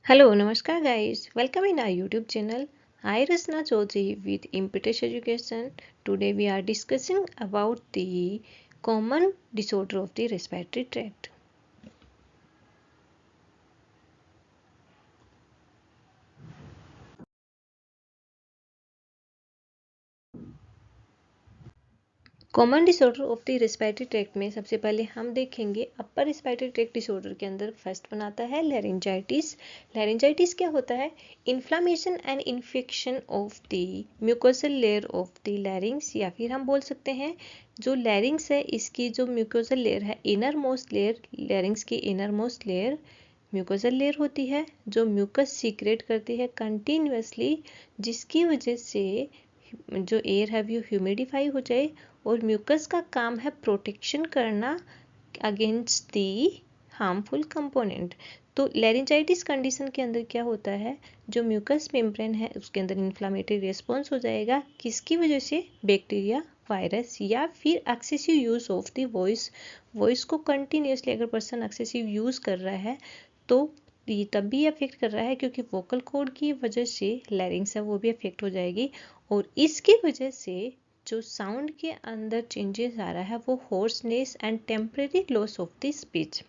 Hello, Namaskar guys. Welcome in our YouTube channel. I Rasna Chaudhary with Impetus Education. Today we are discussing about the common disorder of the respiratory tract. Common disorder of the respiratory tract में सबसे पहले हम देखेंगे अपर respiratory tract disorder के अंदर first बनाता है laryngitis. Laryngitis क्या होता है? Inflammation and infection of the mucosal layer of the larynx, या फिर हम बोल सकते हैं जो लैरिंग्स है इसकी जो म्यूकोसल लेयर है, इनर मोस्ट लेयर, लैरिंग्स की inner most layer mucosal layer होती है जो म्यूकस सीक्रेट करती है कंटिन्यूसली, जिसकी वजह से जो एयर है वो ह्यूमिडिफाई हो जाए। और म्यूकस का काम है प्रोटेक्शन करना अगेंस्ट दी हार्मफुल कंपोनेंट। तो लैरिंजाइटिस कंडीशन के अंदर क्या होता है, जो म्यूकस मेम्ब्रेन है उसके अंदर इन्फ्लामेटरी रिस्पॉन्स हो जाएगा, किसकी वजह से? बैक्टीरिया, वायरस, या फिर excessive use of the voice को कंटिन्यूसली अगर पर्सन एक्सेसिव यूज कर रहा है तो ये तब भी अफेक्ट कर रहा है, क्योंकि वोकल कॉर्ड की वजह से लैरिंग्स है वो भी अफेक्ट हो जाएगी। और इसकी वजह से जो साउंड के अंदर चेंजेस आ रहा है वो hoarseness and temporary loss of the speech.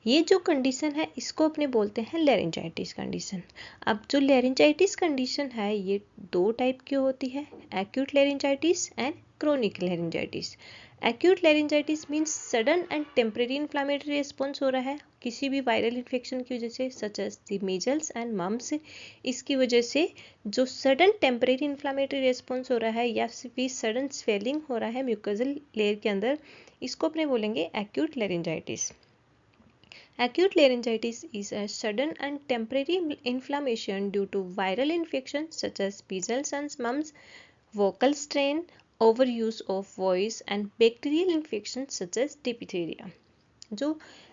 ये जो कंडीशन है इसको अपने बोलते हैं लैरिंजाइटिस कंडीशन। अब जो लैरिंजाइटिस कंडीशन है ये दो टाइप की होती है, acute laryngitis and chronic laryngitis. Acute laryngitis means sudden and temporary inflammatory response हो रहा है किसी भी वायरल इन्फेक्शन की वजह से, such as the measles and mumps. इसकी वजह से जो सडन टेम्परेरी इन्फ्लामेटरी रिस्पॉन्स हो रहा है या फिर सडन स्वेलिंग हो रहा है म्यूकोजल लेयर के अंदर, इसको अपने बोलेंगे acute laryngitis. Acute laryngitis is a sudden and temporary inflammation due to viral infections such as measles and mumps, vocal strain, overuse of voice, and bacterial infections such as diphtheria. जो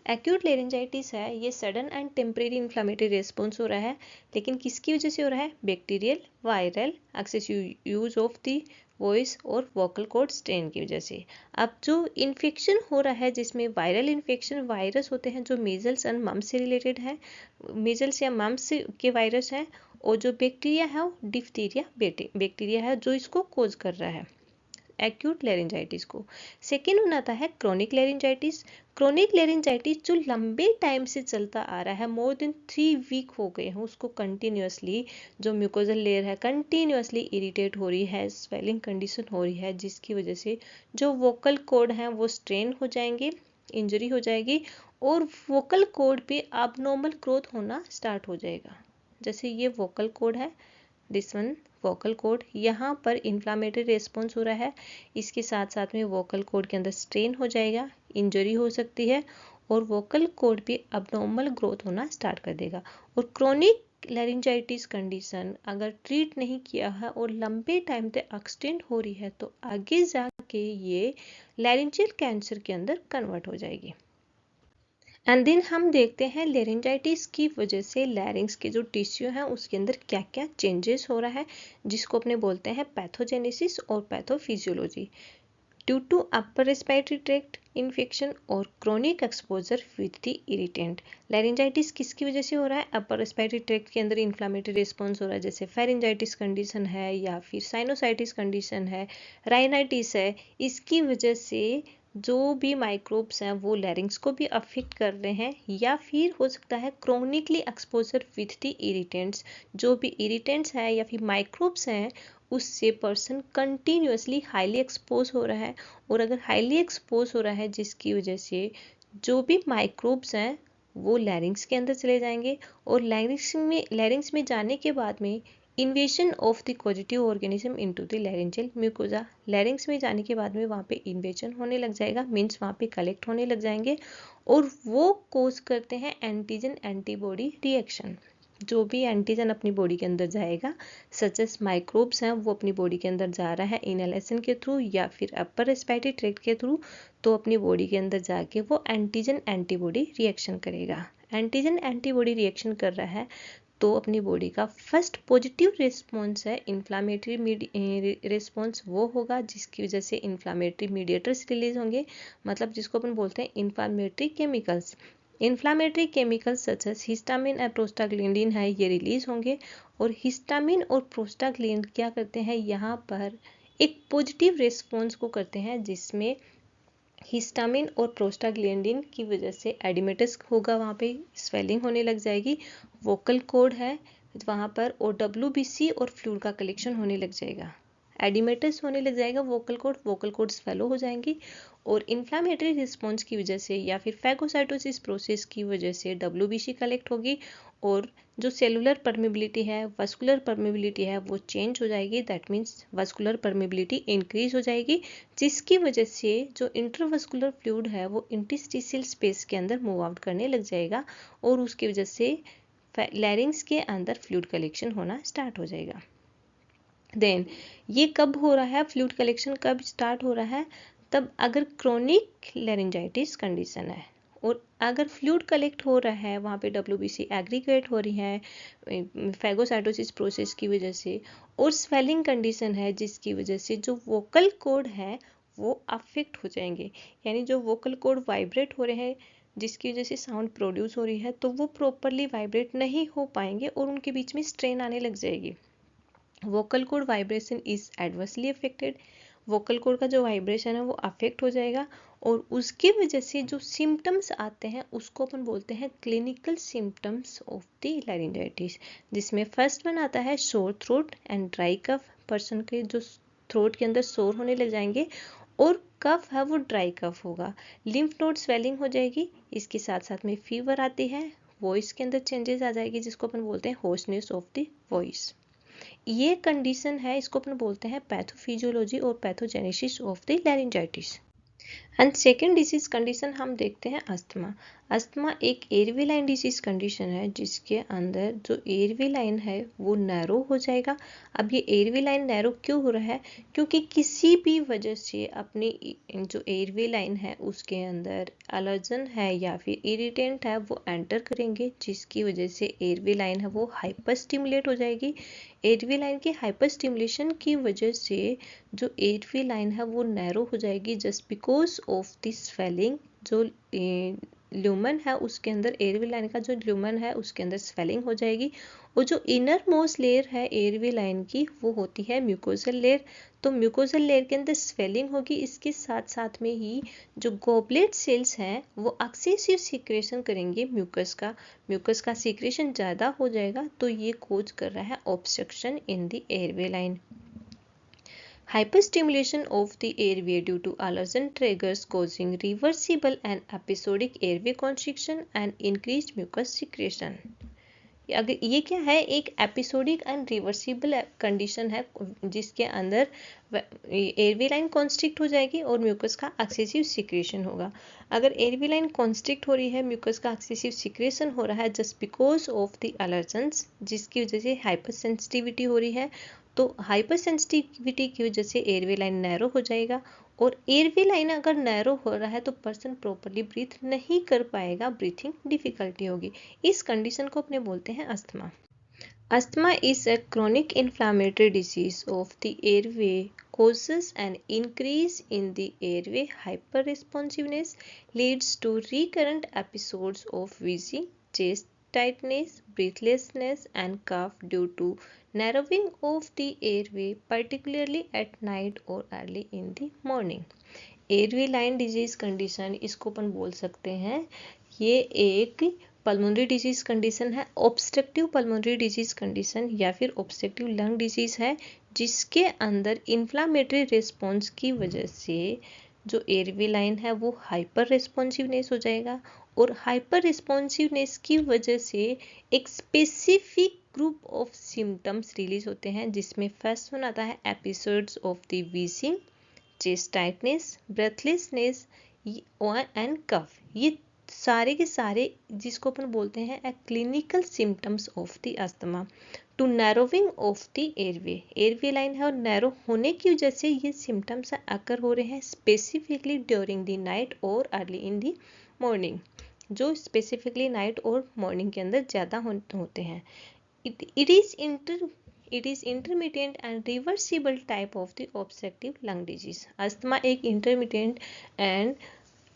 acute लेरिंजाइटिस है ये sudden and temporary inflammatory response हो रहा है, लेकिन किसकी वजह से हो रहा है? Bacterial, viral, excessive use of the voice और वोकल कॉर्ड स्ट्रेन की वजह से। अब जो इन्फेक्शन हो रहा है जिसमें वायरल इन्फेक्शन, वायरस होते हैं जो मीजल्स एंड मम्स से रिलेटेड है, मीजल्स या मम्स के वायरस हैं, और जो बैक्टीरिया है वो डिफ्थीरिया बैक्टीरिया है जो इसको कोज कर रहा है एक्यूट लेरिंजाइटिस को। सेकेंड वन आता है क्रोनिक लेरिंजाइटिस। क्रोनिक लेरिंजाइटिस जो लंबे टाइम से चलता आ रहा है, मोर देन 3 वीक हो गए हैं उसको कंटिन्यूसली, जो म्यूकोजल लेयर है कंटिन्यूसली इरिटेट हो रही है, स्वेलिंग कंडीशन हो रही है, जिसकी वजह से जो वोकल कॉर्ड हैं वो स्ट्रेन हो जाएंगे, इंजरी हो जाएगी, और वोकल कॉर्ड पे abnormal ग्रोथ होना स्टार्ट हो जाएगा। जैसे ये वोकल कॉर्ड है, दिस वन वोकल कॉर्ड, यहाँ पर इन्फ्लामेटरी रिस्पॉन्स हो रहा है, इसके साथ साथ में वोकल कॉर्ड के अंदर स्ट्रेन हो जाएगा, इंजरी हो सकती है, और वोकल कॉर्ड भी अबनॉर्मल ग्रोथ होना स्टार्ट कर देगा। और क्रोनिक लैरिंजाइटिस कंडीशन अगर ट्रीट नहीं किया है और लंबे टाइम तक एक्सटेंड हो रही है तो आगे जाके ये लैरिंजियल कैंसर के अंदर कन्वर्ट हो जाएगी। एंड देन हम देखते हैं लेरिंजाइटिस की वजह से लैरिंग्स के जो टिश्यू हैं उसके अंदर क्या क्या चेंजेस हो रहा है, जिसको अपने बोलते हैं पैथोजेनेसिस और pathophysiology. Due to upper respiratory tract infection और chronic exposure with the irritant. Laryngitis किसकी वजह से हो रहा है? अपर रेस्पिरेटरी ट्रैक्ट के अंदर इन्फ्लामेटरी रिस्पॉन्स हो रहा है, जैसे फेरिंजाइटिस कंडीशन है या फिर साइनोसाइटिस कंडीशन है, राइनाइटिस है। इसकी वजह से जो भी माइक्रोब्स हैं वो लैरिंग्स को भी अफेक्ट कर रहे हैं, या फिर हो सकता है chronically exposure with the irritants. जो भी इरिटेंट्स हैं या फिर माइक्रोब्स हैं उससे पर्सन कंटिन्यूसली हाईली एक्सपोज हो रहा है, और अगर हाईली एक्सपोज हो रहा है जिसकी वजह से जो भी माइक्रोब्स हैं वो लैरिंग्स के अंदर चले जाएंगे, और लैरिंग्स में जाने के बाद में invasion of the positive organism into the laryngeal mucosa. लैरिंग्स में जाने के बाद में वहाँ पे इन्वेजन होने लग जाएगा, मीन्स वहाँ पे कलेक्ट होने लग जाएंगे, और वो कोज करते हैं एंटीजन एंटीबॉडी रिएक्शन। जो भी एंटीजन अपनी बॉडी के अंदर जाएगा, सच एस माइक्रोब्स हैं वो अपनी बॉडी के अंदर जा रहा है इनहेलेशन के थ्रू या फिर अपर रेस्पिरेटरी ट्रैक्ट के थ्रू, तो अपनी बॉडी के अंदर जाके वो एंटीजन एंटीबॉडी रिएक्शन करेगा। एंटीजन एंटीबॉडी रिएक्शन कर रहा है तो अपनी बॉडी का फर्स्ट पॉजिटिव रिस्पॉन्स है इन्फ्लामेटरी रिस्पॉन्स, वो होगा जिसकी वजह से इन्फ्लामेटरी मीडिएटर्स रिलीज होंगे, मतलब जिसको अपन बोलते हैं inflammatory chemicals. Inflammatory chemicals such as histamine और प्रोस्टाग्लैंडिन है, ये रिलीज होंगे। और हिस्टामिन और प्रोस्टाग्लैंड क्या करते हैं, यहाँ पर एक पॉजिटिव रिस्पॉन्स को करते हैं, जिसमें हिस्टामिन और प्रोस्टाग्लैंडिन की वजह से एडिमेटस होगा, वहाँ पे स्वेलिंग होने लग जाएगी। वोकल कॉर्ड है वहाँ पर, और WBC और फ्लूइड का कलेक्शन होने लग जाएगा, एडिमेटस होने लग जाएगा, वोकल कॉर्ड स्वेलो हो जाएंगी। और इन्फ्लामेटरी रिस्पॉन्स की वजह से या फिर फैगोसाइटोसिस प्रोसेस की वजह से WBC कलेक्ट होगी, और जो सेलुलर परमेबिलिटी है, वास्कुलर परमेबिलिटी है, वो चेंज हो जाएगी। That means vascular permeability increase हो जाएगी, जिसकी वजह से जो इंटरवास्कुलर फ्लूइड है वो इंटरस्टिशियल स्पेस के अंदर मूव आउट करने लग जाएगा, और उसकी वजह से लैरिंग्स के अंदर फ्लूइड कलेक्शन होना स्टार्ट हो जाएगा। देन ये कब हो रहा है, फ्लूइड कलेक्शन कब स्टार्ट हो रहा है, तब अगर क्रोनिक लैरिंजाइटिस कंडीशन है, और अगर फ्लूइड कलेक्ट हो रहा है वहाँ पे WBC एग्रीगेट हो रही है फैगोसाइटोसिस प्रोसेस की वजह से, और स्वेलिंग कंडीशन है जिसकी वजह से जो वोकल कॉर्ड है वो अफेक्ट हो जाएंगे, यानी जो वोकल कॉर्ड वाइब्रेट हो रहे हैं जिसकी वजह से साउंड प्रोड्यूस हो रही है, तो वो प्रॉपरली वाइब्रेट नहीं हो पाएंगे और उनके बीच में स्ट्रेन आने लग जाएगी। Vocal cord vibration is adversely affected, vocal cord का जो वाइब्रेशन है वो अफेक्ट हो जाएगा, और उसकी वजह से जो सिम्टम्स आते हैं उसको अपन बोलते हैं clinical symptoms of the laryngitis, जिसमें फर्स्ट वन आता है sore throat and dry cough. Person के जो थ्रोट के अंदर शोर होने लग जाएंगे, और कफ है वो ड्राई कफ होगा, लिम्फ नोड स्वेलिंग हो जाएगी, इसके साथ साथ में फीवर आती है, वॉइस के अंदर चेंजेस आ जाएगी जिसको अपन बोलते हैं होर्सनेस ऑफ द वॉइस। ये कंडीशन है, इसको अपन बोलते हैं पैथोफिजियोलॉजी और pathogenesis of the laryngitis. And second disease condition हम देखते हैं अस्थमा। अस्थमा एक एयरवे लाइन डिजीज कंडीशन है, जिसके अंदर जो एयरवे लाइन है वो नैरो हो जाएगा। अब ये एयरवे लाइन नैरो क्यों हो रहा है, क्योंकि किसी भी वजह से अपनी जो एयरवे लाइन है उसके अंदर एलर्जन है या फिर इरिटेंट है वो एंटर करेंगे, जिसकी वजह से एयरवे लाइन है वो हाइपर स्टिमुलेट हो जाएगी। एयरवे लाइन के हाइपर स्टिमुलेशन की वजह से जो एयरवे लाइन है वो नैरो हो जाएगी, just because of the swelling. जो ल्यूमन है उसके अंदर, एयरवे लाइन का जो ल्यूमन है उसके अंदर स्वेलिंग हो जाएगी, और जो इनर मोस्ट लेयर है एयरवे लाइन की वो होती है म्यूकोजल लेयर। तो म्यूकोजल लेयर के अंदर स्वेलिंग होगी, इसके साथ साथ में ही जो गॉबलेट सेल्स हैं वो एक्सेसिव सीक्रेशन करेंगे म्यूकस का सीक्रेशन ज़्यादा हो जाएगा, तो ये कोज कर रहा है obstruction in the airway line. Hyperstimulation of the airway due to allergen triggers causing reversible and episodic airway constriction and increased mucus secretion। अगर ये क्या है, एक एपिसोडिक एंड रिवर्सिबल कंडीशन है जिसके अंदर एयरवे लाइन कॉन्स्ट्रिक्ट हो जाएगी और म्यूकस का एक्सेसिव सिक्रेशन होगा। अगर एयरवे लाइन कॉन्स्ट्रिक्ट हो रही है, म्यूकस का एक्सेसिव सिक्रेशन हो रहा है just because of the allergens, जिसकी वजह से हाइपर सेंसिटिविटी हो रही है, तो हाइपर सेंसिटिविटी की वजह से एयरवे लाइन नैरो हो जाएगा, और एयरवे लाइन अगर नैरो हो रहा है तो पर्सन प्रॉपरली ब्रीथ नहीं कर पाएगा, ब्रीथिंग डिफिकल्टी होगी। इस कंडीशन को अपने बोलते हैं asthma. Asthma is a chronic inflammatory disease of the airway, causes an increase in the airway hyperresponsiveness, leads to recurrent episodes of wheezing, chest tightness, breathlessness and cough due to narrowing of the airway, particularly at night or early in the morning। Airway line disease condition इसको अपन बोल सकते हैं, ये एक pulmonary disease condition है, obstructive pulmonary disease condition या फिर obstructive lung disease है, जिसके अंदर इन्फ्लामेटरी रिस्पॉन्स की वजह से जो एयरवे लाइन है वो हाइपर रिस्पॉन्सिवनेस हो जाएगा, और हाइपर रिस्पॉन्सिवनेस की वजह से एक specific group of symptoms release होते हैं, जिसमें फर्स्ट वन आता है episodes of the wheezing, chest tightness, breathlessness and cough. ये सारे के सारे जिसको अपन बोलते हैं clinical symptoms of the asthma. To narrowing of the airway line है और नैरो होने की वजह से ये सिम्टम्स अकर हो रहे हैं स्पेसिफिकली ड्यूरिंग द नाइट और अर्ली इन द मॉर्निंग, जो स्पेसिफिकली नाइट और मॉर्निंग के अंदर ज़्यादा होते हैं। It is intermittent and reversible type of the obstructive lung disease। Asthma एक intermittent and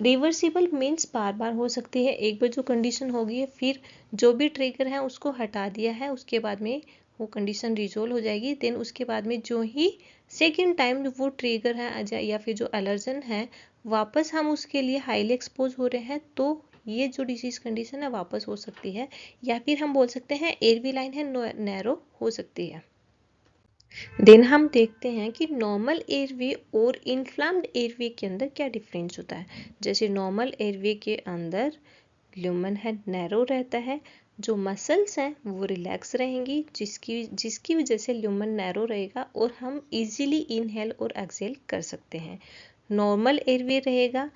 रिवर्सिबल मीन्स बार बार हो सकती है, एक बार जो कंडीशन होगी है फिर जो भी ट्रिगर है उसको हटा दिया है, उसके बाद में वो कंडीशन रिजोल्व हो जाएगी। देन उसके बाद में जो ही सेकेंड टाइम वो ट्रिगर है या फिर जो एलर्जन है वापस हम उसके लिए हाईली एक्सपोज हो रहे हैं, तो ये जो डिजीज कंडीशन है वापस हो सकती है, या फिर हम बोल सकते हैं एयरवे लाइन है नैरो हो सकती है। देन हम देखते हैं कि नॉर्मल एयरवे और इन्फ्लाम्ड एयरवे के अंदर क्या डिफरेंस होता है। जैसे नॉर्मल एयरवे के अंदर ल्यूमन हेड नैरो रहता है, जो मसल्स हैं वो रिलैक्स रहेंगी, जिसकी वजह से ल्यूमन नैरो रहेगा और हम इजीली इनहेल और एक्सहेल कर सकते हैं। नॉर्मल एयरवे रहेगा,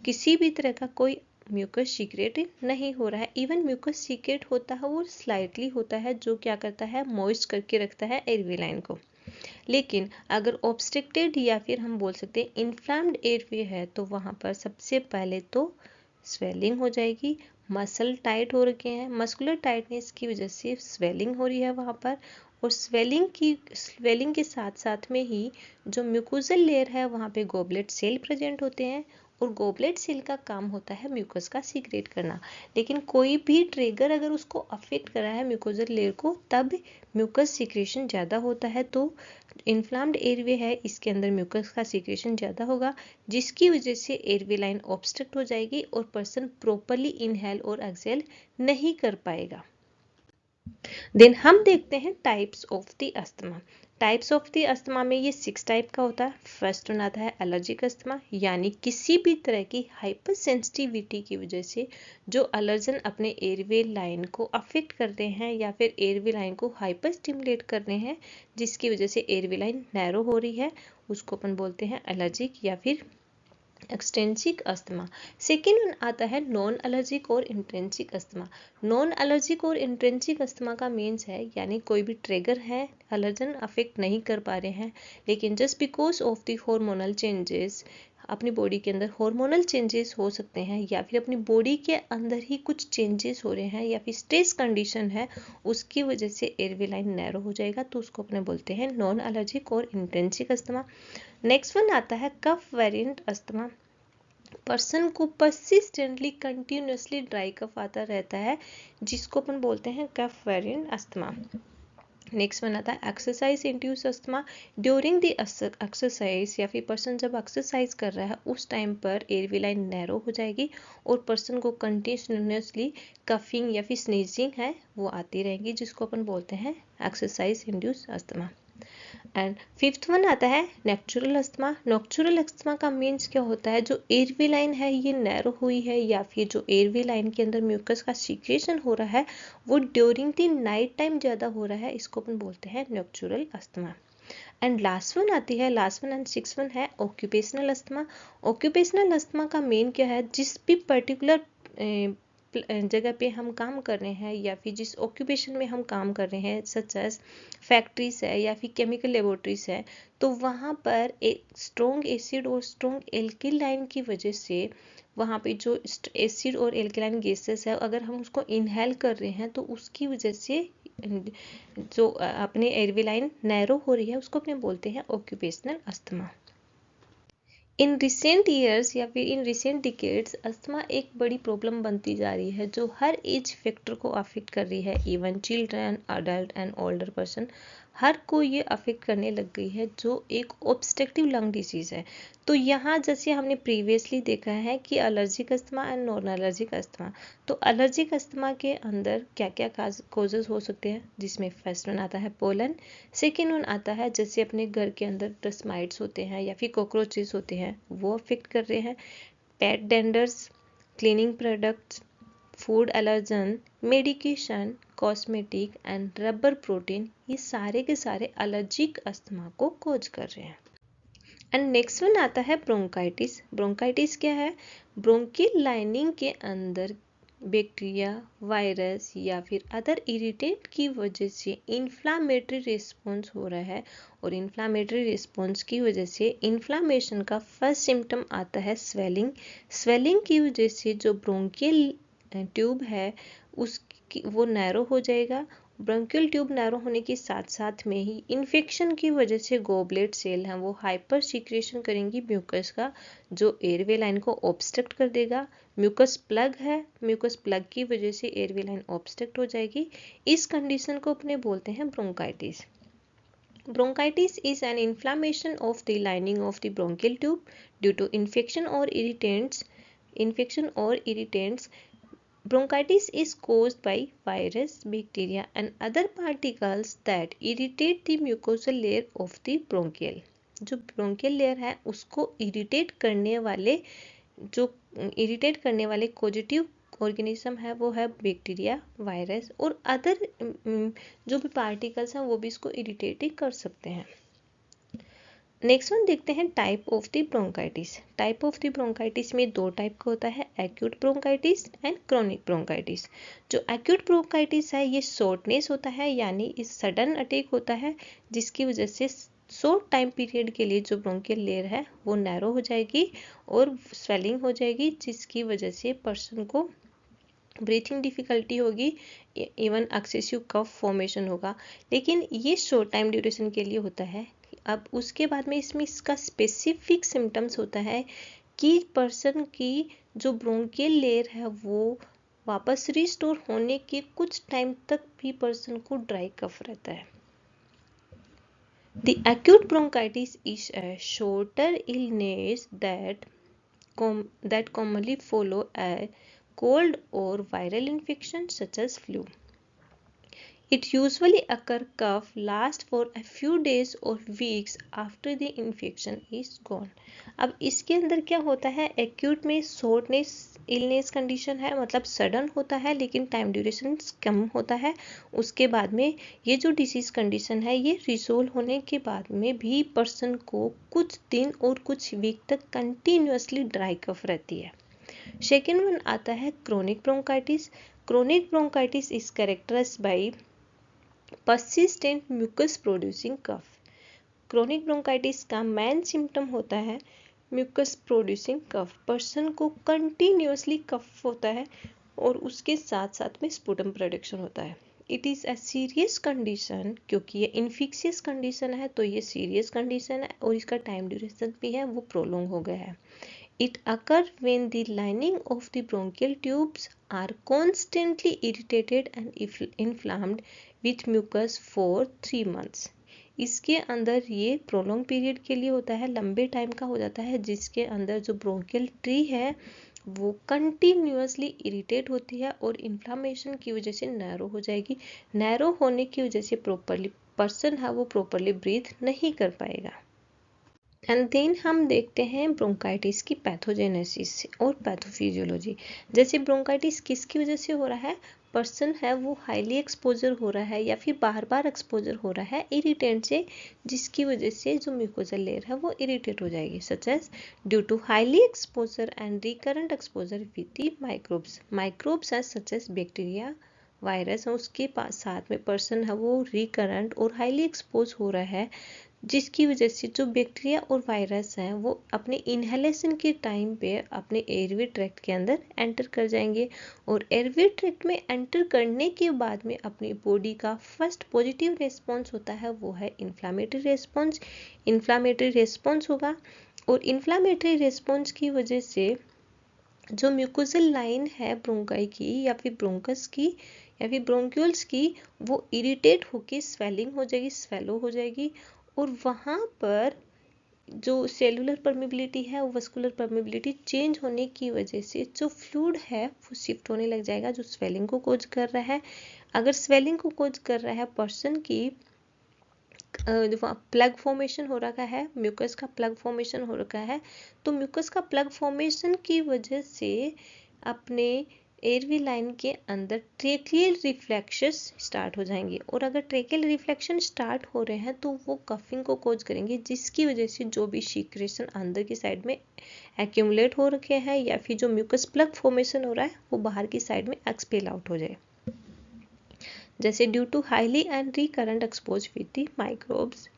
किसी भी तरह का कोई म्यूकस सीक्रेट नहीं हो रहा है, इवन म्यूकस सीक्रेट होता है वो स्लाइटली होता है, जो क्या करता है मॉइस्ट करके रखता है एयरवे लाइन को। लेकिन अगर ऑब्स्ट्रक्टेड या फिर हम बोल सकते हैं इन्फ्लाम्ड एयरवे है, तो वहाँ पर सबसे पहले तो स्वेलिंग हो जाएगी, मसल टाइट हो रखे हैं, मस्कुलर टाइटनेस की वजह से स्वेलिंग हो रही है वहाँ पर, और स्वेलिंग के साथ साथ में ही जो म्यूकोजल लेयर है वहाँ पे गोबलेट सेल प्रेजेंट होते हैं, और गोबलेट सेल का काम होता है म्यूकस का सीक्रेट करना। लेकिन कोई भी ट्रिगर अगर उसको अफेक्ट कर रहा है म्यूकोजल लेयर को, तब म्यूकस सीक्रेशन ज़्यादा होता है, तो इन्फ्लाम्ड एयरवे है इसके अंदर म्यूकस का सीक्रेशन ज़्यादा होगा, जिसकी वजह से एयरवे लाइन ऑब्स्ट्रक्ट हो जाएगी और पर्सन प्रॉपरली इनहेल और एक्सहेल नहीं कर पाएगा। देन हम देखते हैं types of the asthma. Types of the asthma में ये 6 टाइप का होता है। फर्स्ट वन आता है एलर्जिक अस्थमा, यानी किसी भी तरह की हाइपर सेंसिटिविटी की वजह से जो एलर्जन अपने एयरवे लाइन को अफेक्ट कर रहे हैं या फिर एयरवे लाइन को हाइपर स्टिमुलेट कर रहे हैं, जिसकी वजह से एयरवे लाइन नैरो हो रही है, उसको अपन बोलते हैं एलर्जिक या फिर एक्सटेंसिक अस्थमा। सेकेंड वन आता है नॉन एलर्जिक और इंट्रेंसिक अस्थमा। नॉन एलर्जिक और इंट्रेंसिक अस्थमा का मीन्स है यानी कोई भी ट्रिगर है, एलर्जन अफेक्ट नहीं कर पा रहे हैं, लेकिन just because of the hormonal changes, अपनी बॉडी के अंदर हार्मोनल चेंजेस हो सकते हैं या फिर अपनी बॉडी के अंदर ही कुछ चेंजेस हो रहे हैं या फिर स्ट्रेस कंडीशन है, उसकी वजह से एयरवे लाइन नैरो हो जाएगा, तो उसको अपने बोलते हैं नॉन एलर्जिक और इंट्रेंसिक अस्थमा। नेक्स्ट वन आता है कफ वेरिएंट अस्थमा। पर्सन को परसिस्टेंटली कंटिन्यूसली ड्राई कफ आता रहता है, जिसको अपन बोलते हैं कफ वेरिएंट अस्थमा। नेक्स्ट वन आता है exercise induce asthma. During the exercise या फिर पर्सन जब एक्सरसाइज कर रहा है उस टाइम पर एयरवे लाइन नैरो हो जाएगी और पर्सन को कंटिन्यूसली कफिंग या फिर स्नीजिंग है वो आती रहेगी, जिसको अपन बोलते हैं exercise induce asthma. And fifth one आता है नेचुरल अस्थमा। नेचुरल अस्थमा का मीन्स क्या होता है, जो एयरवे लाइन है ये नैरो हुई है या फिर जो एयरवे लाइन के अंदर म्यूकस का सीक्रेशन हो रहा है वो ड्यूरिंग द नाइट टाइम ज़्यादा हो रहा है, इसको अपन बोलते हैं natural asthma. And last one आती है, last one and six one है ऑक्यूपेशनल अस्थमा। ऑक्यूपेशनल अस्थमा का मेन क्या है, जिस भी पर्टिकुलर जगह पे हम काम कर रहे हैं या फिर जिस ऑक्यूपेशन में हम काम कर रहे हैं, सच एज फैक्ट्रीज है या फिर केमिकल लेबोरेटरीज है, तो वहाँ पर एक स्ट्रॉन्ग एसिड और स्ट्रॉन्ग एल्किलाइन की वजह से वहाँ पे जो एसिड और एल्किलाइन गैसेस है अगर हम उसको इनहेल कर रहे हैं तो उसकी वजह से जो अपने एयरवे लाइन नैरो हो रही है उसको अपने बोलते हैं occupational asthma. In recent years या फिर इन रिसेंट डिकेड्स अस्थमा एक बड़ी प्रॉब्लम बनती जा रही है, जो हर एज फैक्टर को अफेक्ट कर रही है, even children, adult and older person, हर को ये अफेक्ट करने लग गई है, जो एक ऑब्स्ट्रक्टिव लंग डिजीज़ है। तो यहाँ जैसे हमने प्रीवियसली देखा है कि allergic asthma and non allergic asthma, तो एलर्जिक अस्थमा के अंदर क्या क्या कॉजेज हो सकते हैं, जिसमें फर्स्ट वन आता है पोलन। सेकेंड वन आता है जैसे अपने घर के अंदर टर्माइट्स होते हैं या फिर कॉकरोचेस होते हैं वो अफेक्ट कर रहे हैं, pet danders, cleaning products, food allergen, medication, cosmetic and rubber protein, ये सारे के सारे एलर्जिक अस्थमा को कॉज कर रहे हैं। एंड नेक्स्ट वन आता है ब्रोंकाइटिस। ब्रोंकाइटिस क्या है, ब्रोंकियल लाइनिंग के अंदर बैक्टीरिया, वायरस या फिर अदर इरिटेंट की वजह से इन्फ्लामेटरी रिस्पॉन्स हो रहा है, और इन्फ्लामेटरी रिस्पॉन्स की वजह से इन्फ्लामेशन का फर्स्ट सिम्टम आता है स्वेलिंग। स्वेलिंग की वजह से जो ब्रोंकियल ट्यूब है वो नैरो हो जाएगा। ब्रोंकियल ट्यूब नैरो होने के साथ साथ में ही इन्फेक्शन की वजह से गोबलेट सेल हैं वो हाइपर सीक्रेशन करेंगी म्यूकस का, जो एयरवे लाइन को ऑब्स्ट्रक्ट कर देगा। म्यूकस प्लग है, म्यूकस प्लग की वजह से एयरवे लाइन ऑब्स्ट्रक्ट हो जाएगी। इस कंडीशन को अपने बोलते हैं bronchitis. Bronchitis is an inflammation of the lining of the bronchial tube due to infection or irritants. Bronchitis is caused by virus, bacteria and other particles that irritate the mucosal layer of the bronchial. जो bronchial layer है उसको irritate करने वाले causative organism है वो है bacteria, virus और other जो भी पार्टिकल्स हैं वो भी इसको इरिटेट कर सकते हैं। नेक्स्ट वन देखते हैं type of the bronchitis. Type of the bronchitis में दो टाइप का होता है, acute bronchitis and chronic bronchitis. जो एक्यूट ब्रोंकाइटिस है ये शॉर्टनेस होता है, यानी इस सडन अटैक होता है जिसकी वजह से शॉर्ट टाइम पीरियड के लिए जो ब्रोंकियल लेयर है वो नैरो हो जाएगी और स्वेलिंग हो जाएगी, जिसकी वजह से पर्सन को ब्रीथिंग डिफिकल्टी होगी, इवन एक्सेसिव कफ फॉर्मेशन होगा। लेकिन ये शॉर्ट टाइम ड्यूरेशन के लिए होता है। अब उसके बाद में इसका स्पेसिफिक सिम्टम्स होता है कि पर्सन की जो ब्रोंकियल लेयर है वो वापस रिस्टोर होने के कुछ टाइम तक भी पर्सन को ड्राई कफ रहता है। The acute bronchitis is a shorter illness that commonly follow a cold or viral infection such as flu. It usually occurs cough lasts for a few days or weeks after the infection is gone. अब इसके अंदर क्या होता है, acute में shortness illness condition है, मतलब sudden होता है लेकिन टाइम ड्यूरेशन कम होता है। उसके बाद में ये जो डिसीज कंडीशन है ये रिजोल्व होने के बाद में भी पर्सन को कुछ दिन और कुछ वीक तक कंटिन्यूसली ड्राई कफ रहती है। सेकेंड वन आता है chronic bronchitis. Chronic bronchitis is characterised by persistent mucus producing cough. Chronic bronchitis का मेन सिम्टम होता है म्यूकस प्रोड्यूसिंग कफ। पर्सन को कंटिन्यूसली कफ होता है और उसके साथ साथ में स्पुटम प्रोडक्शन होता है। It is a serious condition, क्योंकि ये इन्फेक्शियस कंडीशन है तो ये सीरियस कंडीशन है और इसका टाइम ड्यूरेशन भी है वो प्रोलॉन्ग हो गया है। It occurs when the lining of the bronchial tubes are constantly irritated and inflamed with mucus for 3 months. इसके अंदर ये प्रोलॉन्ग पीरियड के लिए होता है, लंबे टाइम का हो जाता है, जिसके अंदर जो ब्रोंकियल ट्री है वो कंटिन्यूसली इरिटेट होती है और इन्फ्लामेशन की वजह से नैरो हो जाएगी। नैरो होने की वजह से प्रॉपरली पर्सन है वो प्रॉपरली ब्रीथ नहीं कर पाएगा। एंड देन हम देखते हैं ब्रोंकाइटिस की पैथोजेनेसिस और पैथोफिजियोलॉजी। जैसे ब्रोंकाइटिस किसकी वजह से हो रहा है, पर्सन है वो हाईली एक्सपोजर हो रहा है या फिर बार बार एक्सपोजर हो रहा है इरिटेंट से, जिसकी वजह से जो म्यूकोजल लेयर है वो इरिटेट हो जाएगी, such as due to highly exposure and recurrent exposure with the microbes as such as bacteria, virus, उसके पास साथ में पर्सन है वो रिकरेंट और हाईली एक्सपोज हो रहा है, जिसकी वजह से जो बैक्टीरिया और वायरस हैं वो अपने इनहेलेशन के टाइम पे अपने एयरवे ट्रैक्ट के अंदर एंटर कर जाएंगे और एयरवे ट्रैक्ट में एंटर करने के बाद में अपनी बॉडी का फर्स्ट पॉजिटिव रिस्पॉन्स होता है वो है इन्फ्लामेटरी रिस्पॉन्स होगा और इन्फ्लामेटरी रिस्पॉन्स की वजह से जो म्यूकोजल लाइन है ब्रोंकाई की या फिर ब्रोंकस की या फिर ब्रोंक्यूल्स की वो इरिटेट होके स्वेलिंग हो जाएगी, स्वेलो हो जाएगी और वहाँ पर जो सेलुलर परमेबिलिटी है वो वस्कुलर परमेबिलिटी चेंज होने की वजह से जो फ्लूइड है वो शिफ्ट होने लग जाएगा, जो स्वेलिंग को कोज कर रहा है। अगर स्वेलिंग को कोज कर रहा है पर्सन की प्लग फॉर्मेशन हो रखा है, म्यूकस का प्लग फॉर्मेशन हो रखा है, तो म्यूकस का प्लग फॉर्मेशन की वजह से अपने एयरवे लाइन के अंदर ट्रेकियल रिफ्लेक्शंस स्टार्ट हो जाएंगे और अगर ट्रेकियल रिफ्लेक्शन स्टार्ट हो रहे हैं तो वो कफिंग को कोज करेंगे, जिसकी वजह से जो भी सीक्रेशन अंदर की साइड में एक्यूमुलेट हो रखे हैं या फिर जो म्यूकस प्लग फॉर्मेशन हो रहा है वो बाहर की साइड में एक्सपेल आउट हो जाए। जैसे due to highly and recurrent expose with the microbes.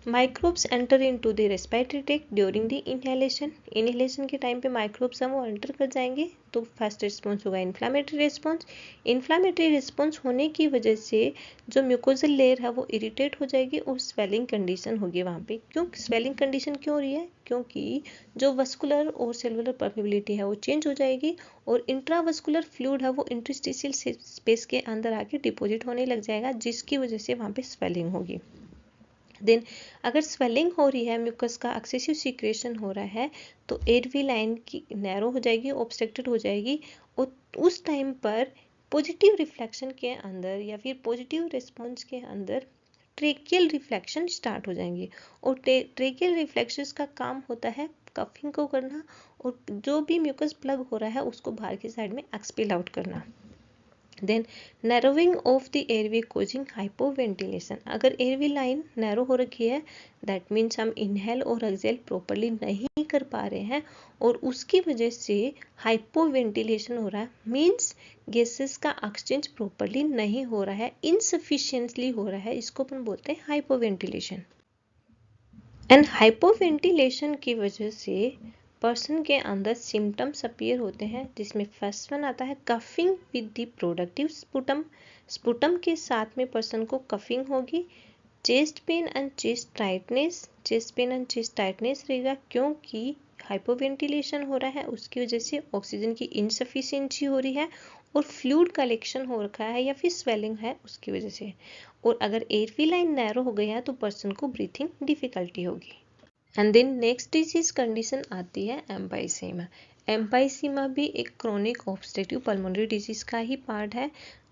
Microbes enter into the respiratory tract during the inhalation. Inhalation के टाइम पे माइक्रोब्स हम वो एंटर कर जाएंगे, तो फर्स्ट रिस्पॉन्स होगा इन्फ्लामेटरी रिस्पॉन्स। इन्फ्लामेटरी रिस्पॉन्स होने की वजह से जो म्यूकोजल लेयर है वो इरिटेट हो जाएगी और स्वेलिंग कंडीशन होगी वहाँ पे। क्यों स्वेलिंग कंडीशन क्यों हो रही है? क्योंकि जो वस्कुलर और सेलुलर परमेबिलिटी है वो चेंज हो जाएगी और इंट्रावस्कुलर फ्लूइड है वो इंटरस्टिशियल स्पेस के अंदर आके डिपॉजिट होने लग जाएगा, जिसकी वजह से वहाँ पे स्वेलिंग होगी। देन अगर स्वेलिंग हो रही है, म्यूकस का एक्सेसिव सीक्रेशन हो रहा है, तो एयरवे लाइन की नैरो हो जाएगी, ऑब्स्ट्रक्टेड हो जाएगी और उस टाइम पर पॉजिटिव रिफ्लेक्शन के अंदर या फिर पॉजिटिव रिस्पॉन्स के अंदर ट्रेकियल रिफ्लेक्शन स्टार्ट हो जाएंगे। और ट्रेकियल रिफ्लेक्शन का काम होता है कफिंग को करना और जो भी म्यूकस प्लग हो रहा है उसको बाहर की साइड में एक्सपेल आउट करना। Then narrowing of the airway causing hypoventilation. अगर एयरवे लाइन नैरो हो रखी है, दैट मीन्स हम इनहेल और एक्सहेल प्रॉपरली नहीं कर पा रहे हैं और उसकी वजह से हाइपोवेंटिलेशन हो रहा है, मीन्स गैसेस का एक्सचेंज प्रॉपरली नहीं हो रहा है, इनसफिशिएंटली हो रहा है, इसको अपन बोलते हैं हाइपोवेंटिलेशन। एंड हाइपोवेंटिलेशन की वजह से पर्सन के अंदर सिम्टम्स अपीयर होते हैं, जिसमें फर्स्ट वन आता है coughing with the productive sputum. Sputum के साथ में पर्सन को कफिंग होगी। Chest pain and chest tightness, chest pain and chest tightness रहेगा क्योंकि हाइपोवेंटिलेशन हो रहा है, उसकी वजह से ऑक्सीजन की इनसफिशिएंसी हो रही है और फ्लूइड कलेक्शन हो रखा है या फिर स्वेलिंग है उसकी वजह से। और अगर एयरवे लाइन नैरो हो गया है तो पर्सन को ब्रीथिंग डिफिकल्टी होगी। And then next disease condition आती है एम्पाइसेमा। एम्पाइसेमा भी एक क्रोनिक ऑब्स्ट्रक्टिव पल्मोनरी डिजीज का ही पार्ट है।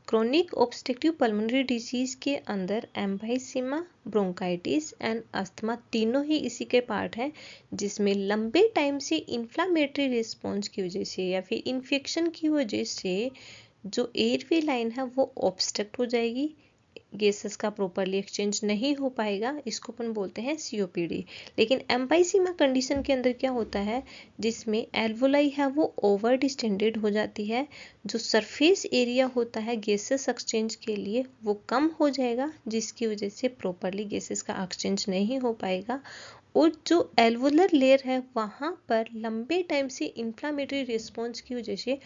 क्रोनिक ऑब्स्ट्रक्टिव पल्मोनरी डिजीज के अंदर एम्पाइसेमा, ब्रोंकाइटिस एंड अस्थमा तीनों ही इसी के पार्ट हैं, जिसमें लंबे टाइम से इन्फ्लामेटरी रिस्पॉन्स की वजह से या फिर इन्फेक्शन की वजह से जो एयरवे लाइन है वो ऑब्स्ट्रक्ट हो जाएगी, गैसेस का प्रॉपरली एक्सचेंज नहीं हो पाएगा, इसको अपन बोलते हैं सीओपीडी। लेकिन एम्पाइसेमा कंडीशन के अंदर क्या होता है, जिसमें एल्वोलाई है वो ओवर डिस्टेंडेड हो जाती है, जो सरफेस एरिया होता है गैसेस एक्सचेंज के लिए वो कम हो जाएगा, जिसकी वजह से प्रॉपरली गैसेस का एक्सचेंज नहीं हो पाएगा और जो एल्वोलर लेयर है वहाँ पर लंबे टाइम से इन्फ्लामेटरी रिस्पॉन्स की वजह से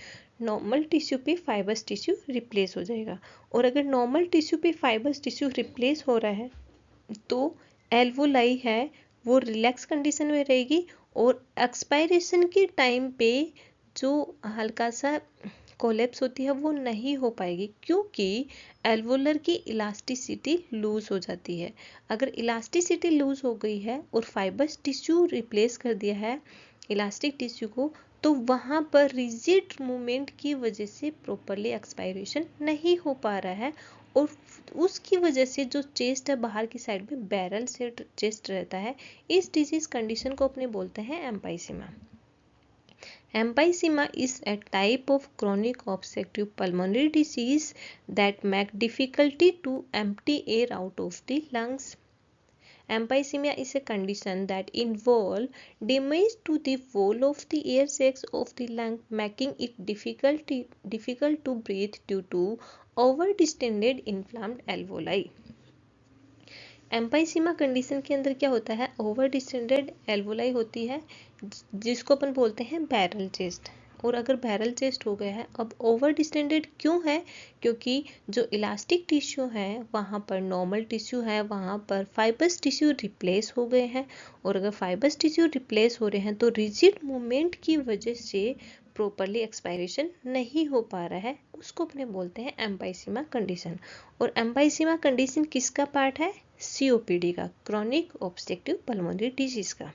नॉर्मल टिश्यू पे फाइबर्स टिश्यू रिप्लेस हो जाएगा। और अगर नॉर्मल टिश्यू पे फाइबर्स टिश्यू रिप्लेस हो रहा है तो एल्वोलाई है वो रिलैक्स कंडीशन में रहेगी और एक्सपायरेशन के टाइम पे जो हल्का सा कोलेप्स होती है वो नहीं हो पाएगी, क्योंकि एल्वोलर की इलास्टिसिटी लूज हो जाती है। अगर इलास्टिसिटी लूज हो गई है और फाइबर्स टिश्यू रिप्लेस कर दिया है इलास्टिक टिश्यू को, तो वहाँ पर रिजिड मूवमेंट की वजह से प्रॉपरली एक्सपायरेशन नहीं हो पा रहा है और उसकी वजह से जो चेस्ट है बाहर की साइड में बैरल से चेस्ट रहता है। इस डिजीज कंडीशन को अपने बोलते हैं एम्पाइसेमा। Emphysema is a type of chronic obstructive pulmonary disease that make difficulty to empty air out of the lungs. Emphysema is a condition that involve damage to the wall of the air sacs of the lung, making it difficult to breathe due to over-distended inflamed alveoli. Emphysema condition के अंदर क्या होता है, over distended alveoli होती है जिसको अपन बोलते हैं बैरल चेस्ट। और अगर बैरल चेस्ट हो गया है, अब ओवर डिस्टेंडेड क्यों है, क्योंकि जो इलास्टिक टिश्यू है वहाँ पर नॉर्मल टिश्यू है, वहाँ पर फाइबर्स टिश्यू रिप्लेस हो गए हैं और अगर फाइबर्स टिश्यू रिप्लेस हो रहे हैं तो रिजिड मूवमेंट की वजह से प्रॉपरली एक्सपायरेशन नहीं हो पा रहा है, उसको अपने बोलते हैं एम्पाइसेमा कंडीशन। और एम्पाइसेमा कंडीशन किसका पार्ट है, सीओपीडी का, क्रोनिक ऑब्स्ट्रक्टिव पल्मोनरी डिजीज का।